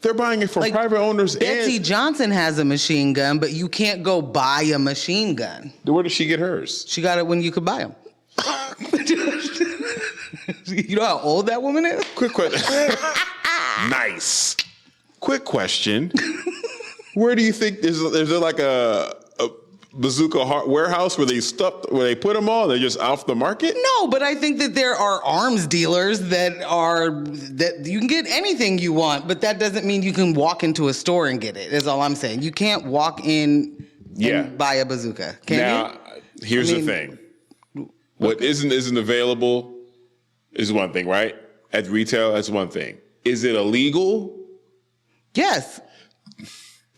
They're buying it from private owners. Betsy Johnson has a machine gun, but you can't go buy a machine gun. Where did she get hers? She got it when you could buy them. You know how old that woman is? Quick question. Nice. Quick question. Where do you think is there like a bazooka warehouse where they put them all? They're just off the market? No, but I think that there are arms dealers that you can get anything you want, but that doesn't mean you can walk into a store and get it. Is all I'm saying. You can't walk in and buy a bazooka. Can you? Here's the thing. What isn't available is one thing, right? At retail, that's one thing. Is it illegal? Yes.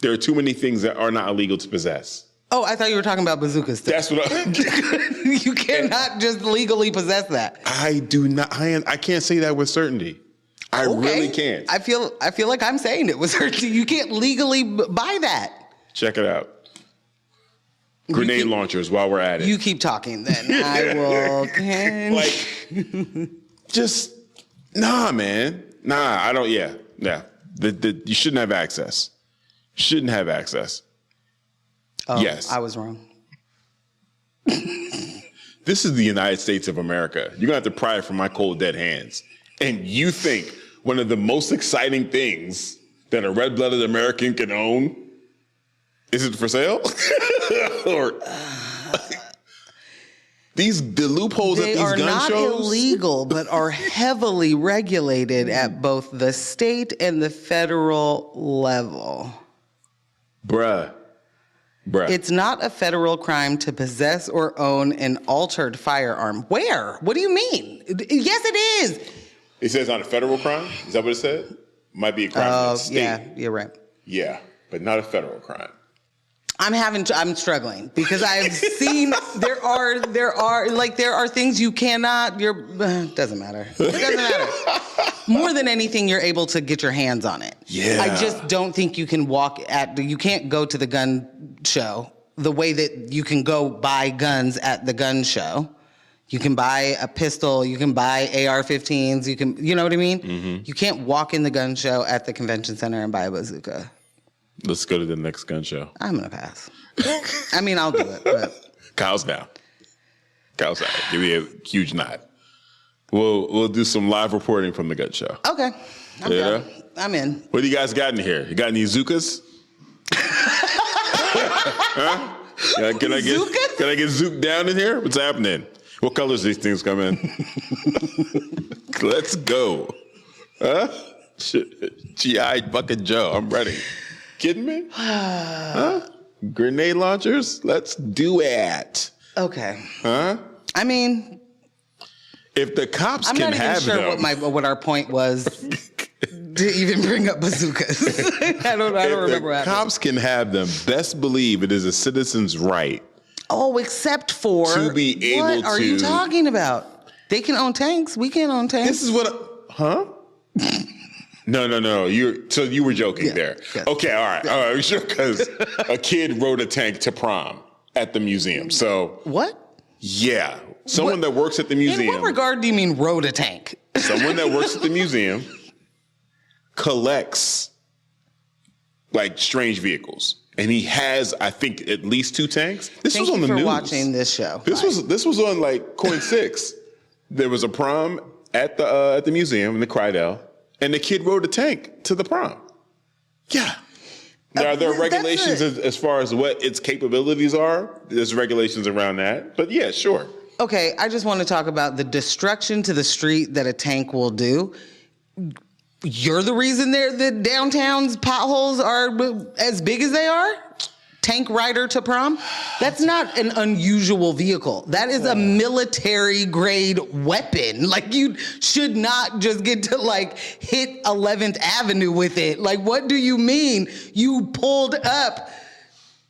There are too many things that are not illegal to possess. Oh, I thought you were talking about bazookas. That's what You cannot just legally possess that. I do not. I can't say that with certainty. I really can't. I feel like I'm saying it with certainty. You can't legally buy that. Check it out. Grenade launchers while we're at it. You keep talking then. I will. Nah, man. Nah, I don't. Yeah. You shouldn't have access. Shouldn't have access. Oh, yes. I was wrong. This is the United States of America. You're going to have to pry it from my cold, dead hands. And you think one of the most exciting things that a red-blooded American can own is it for sale? Or the loopholes at these gun shows? They are not illegal, but are heavily regulated at both the state and the federal level. Bruh. It's not a federal crime to possess or own an altered firearm. Where? What do you mean? Yes, it is. It says not a federal crime? Is that what it said? Might be a crime in the state. Yeah, you're right. Yeah, but not a federal crime. I'm struggling because I've seen there are things you cannot, doesn't matter. It doesn't matter. More than anything, you're able to get your hands on it. Yeah. I just don't think you can you can't go to the gun show the way that you can go buy guns at the gun show. You can buy a pistol, you can buy AR-15s, you know what I mean? Mm-hmm. You can't walk in the gun show at the convention center and buy a bazooka. Let's go to the next gun show. I'm going to pass. I mean, I'll do it. But. Kyle's down. Give me a huge nod. We'll do some live reporting from the gun show. Okay. I'm in. What do you guys got in here? You got any Zookas? Huh? Can I get zooked down in here? What's happening? What colors these things come in? Let's go. Huh? G.I. Bucket Joe. I'm ready. Kidding me? Huh? Grenade launchers? Let's do it. Okay. Huh? I mean, if the cops can have them. I'm not even sure what our point was to even bring up bazookas. I don't remember what happened. Cops can have them. Best believe it is a citizen's right. Oh, except for to be able to. What are you talking about? They can own tanks. We can't own tanks. This is what. Huh? No. You were joking there. Yes. Okay, all right. Sure, because a kid rode a tank to prom at the museum. So what? Yeah, someone that works at the museum. In what regard do you mean rode a tank? Someone that works at the museum collects like strange vehicles, and he has, I think, at least 2 tanks. This was on the news. Thank you for watching this show. This was on like Coin 6. There was a prom at the museum in the Crydell. And the kid rode a tank to the prom. Yeah. Now, there are regulations as far as what its capabilities are. There's regulations around that. But yeah, sure. Okay, I just want to talk about the destruction to the street that a tank will do. You're the reason the downtown's potholes are as big as they are? Tank rider to prom? That's not an unusual vehicle. That is a military grade weapon. Like, you should not just get to like hit 11th Avenue with it. Like, what do you mean you pulled up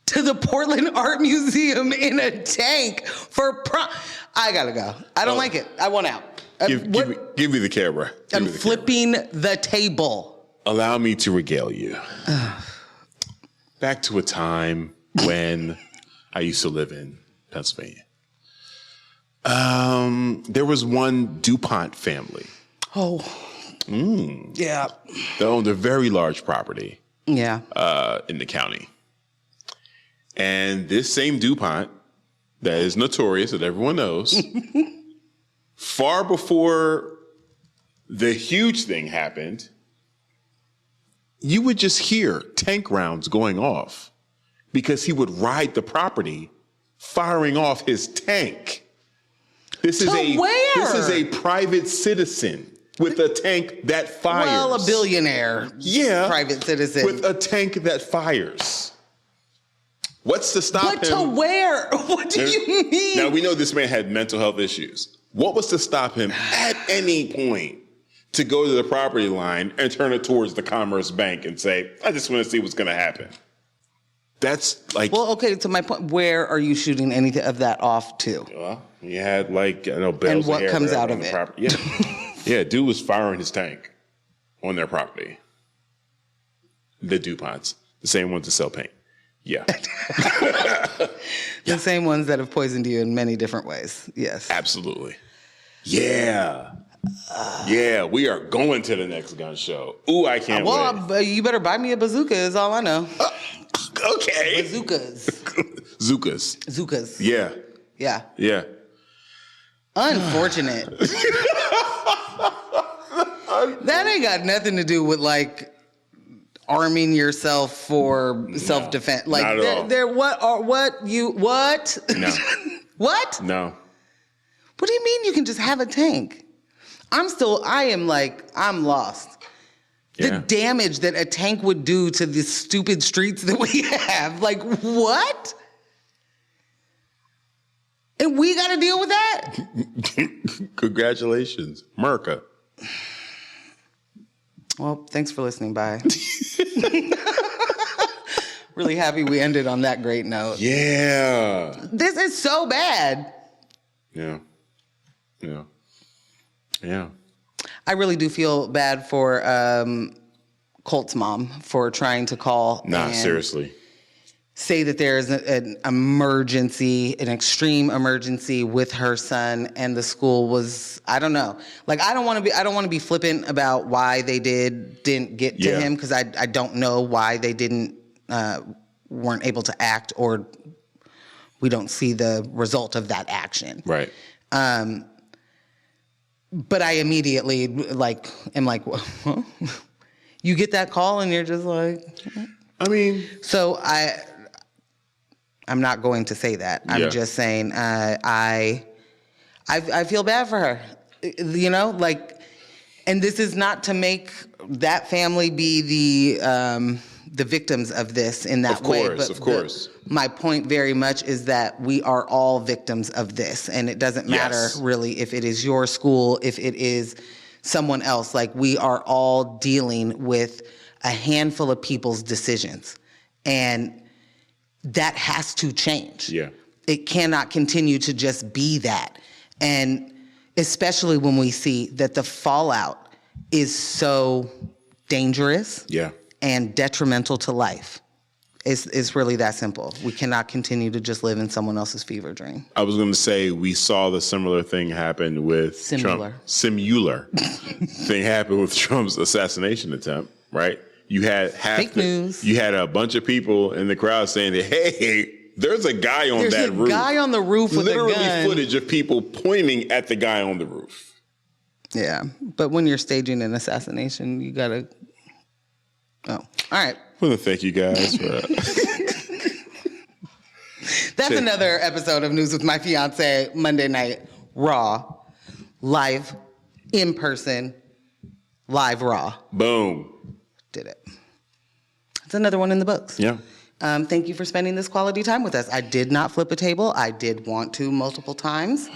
to the Portland Art Museum in a tank for prom? I gotta go. I don't like it. I want out. Give me the camera. I'm flipping the table. Allow me to regale you. Back to a time when I used to live in Pennsylvania. There was one DuPont family. Oh. Yeah. They owned a very large property. Yeah. In the county. And this same DuPont that is notorious, that everyone knows, far before the huge thing happened, you would just hear tank rounds going off because he would ride the property firing off his tank. This is a private citizen with a tank that fires. Well, a billionaire. Yeah. Private citizen. With a tank that fires. What's to stop him? But to where? What do you mean? Now, we know this man had mental health issues. What was to stop him at any point to go to the property line and turn it towards the Commerce Bank and say, I just want to see what's going to happen? That's like... Well, okay, to my point, where are you shooting anything of that off to? Well, you had bells and what comes out of it. Yeah. Yeah, dude was firing his tank on their property. The DuPonts, the same ones that sell paint. Yeah. The same ones that have poisoned you in many different ways. Yes. Absolutely. Yeah. Yeah, we are going to the next gun show. Ooh, I can't wait. Well, you better buy me a bazooka is all I know. Okay. Bazookas. Zookas. Yeah. Yeah. Yeah. Unfortunate. That ain't got nothing to do with like arming yourself for self-defense. Like not at all. What? No. What? No. What do you mean you can just have a tank? I'm lost. Yeah. The damage that a tank would do to the stupid streets that we have. Like, what? And we got to deal with that? Congratulations, America. Well, thanks for listening. Bye. really happy we ended on that great note. Yeah. This is so bad. Yeah. Yeah. Yeah. I really do feel bad for Colt's mom for trying to call. Nah, seriously. Say that there is an emergency, an extreme emergency with her son, and the school was, I don't know. Like, I don't want to be flippant about why they didn't get to him, because I don't know why they weren't able to act, or we don't see the result of that action. Right. But I immediately am like, huh? You get that call and you're just like, I mean, so I'm not going to say that. I'm just saying I feel bad for her, you know, like, and this is not to make that family be the victims of this in that way. Of course. My point very much is that we are all victims of this, and it doesn't matter really if it is your school, if it is someone else. Like, we are all dealing with a handful of people's decisions, and that has to change. Yeah. It cannot continue to just be that. And especially when we see that the fallout is so dangerous and detrimental to life. It's really that simple. We cannot continue to just live in someone else's fever dream. I was going to say, we saw the similar thing happen with Trump. Similar thing happened with Trump's assassination attempt, right? You had fake news. You had a bunch of people in the crowd saying that, hey, there's a guy on that roof. There's a guy on the roof with a gun. Literally footage of people pointing at the guy on the roof. Yeah, but when you're staging an assassination, you gotta. Oh, all right. I want to thank you guys for. That's another episode of News with My Fiance, Monday night, raw, live, in person, live raw. Boom. Did it. It's another one in the books. Yeah. Thank you for spending this quality time with us. I did not flip a table. I did want to multiple times.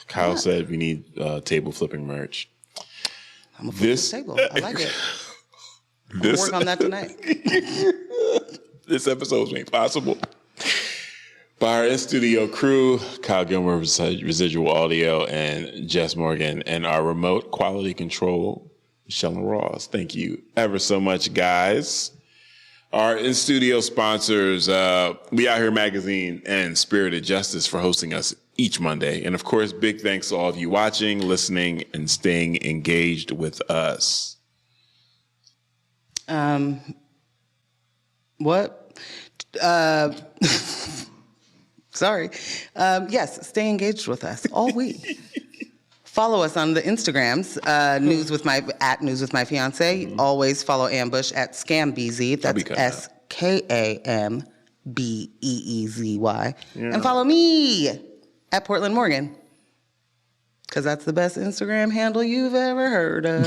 Kyle said we need table flipping merch. I'm going to flip this table. I like it. I'm going to work on that tonight. This episode was made possible by our in-studio crew, Kyle Gilmer, Residual Audio, and Jess Morgan, and our remote quality control, Michelle and Ross. Thank you ever so much, guys. Our in-studio sponsors, We Out Here Magazine and Spirited Justice, for hosting us each Monday. And of course, big thanks to all of you watching, listening, and staying engaged with us. What? Sorry. Yes, stay engaged with us all week. Follow us on the Instagrams, at News with My Fiance. Mm-hmm. Always follow Ambush at ScamBeezy. That's SKAMBEEZY. Yeah. And follow me at Portland Morgan, because that's the best Instagram handle you've ever heard of.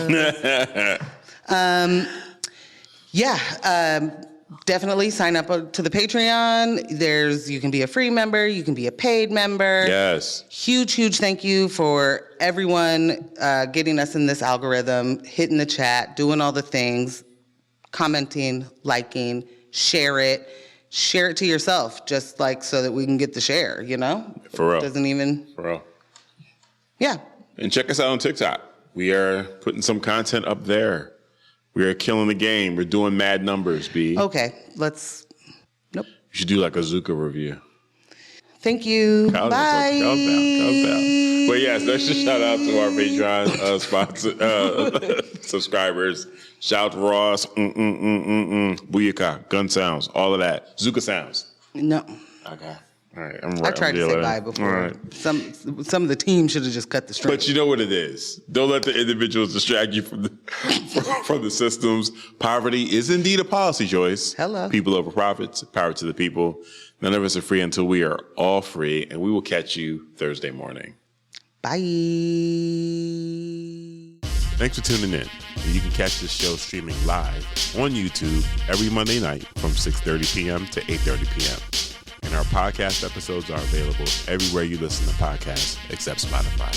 Definitely sign up to the Patreon. You can be a free member. You can be a paid member. Yes. Huge thank you for everyone getting us in this algorithm, hitting the chat, doing all the things, commenting, liking, share it to yourself, just like so that we can get the share, you know? For real. For real. Yeah. And check us out on TikTok. We are putting some content up there. We are killing the game. We're doing mad numbers, B. Okay, nope. You should do like a Zuka review. Thank you. Bye. Calm down. But yes, let's just shout out to our Patreon subscribers. Shout Ross, Booyaka, gun sounds, all of that. Zuka sounds. No. Okay. All right, I'm right. I tried to say bye before. All right. Some of the team should have just cut the string. But you know what it is. Don't let the individuals distract you from the systems. Poverty is indeed a policy choice. Hello. People over profits, power to the people. None of us are free until we are all free, and we will catch you Thursday morning. Bye. Thanks for tuning in. And you can catch this show streaming live on YouTube every Monday night from 6:30 p.m. to 8:30 p.m. And our podcast episodes are available everywhere you listen to podcasts except Spotify.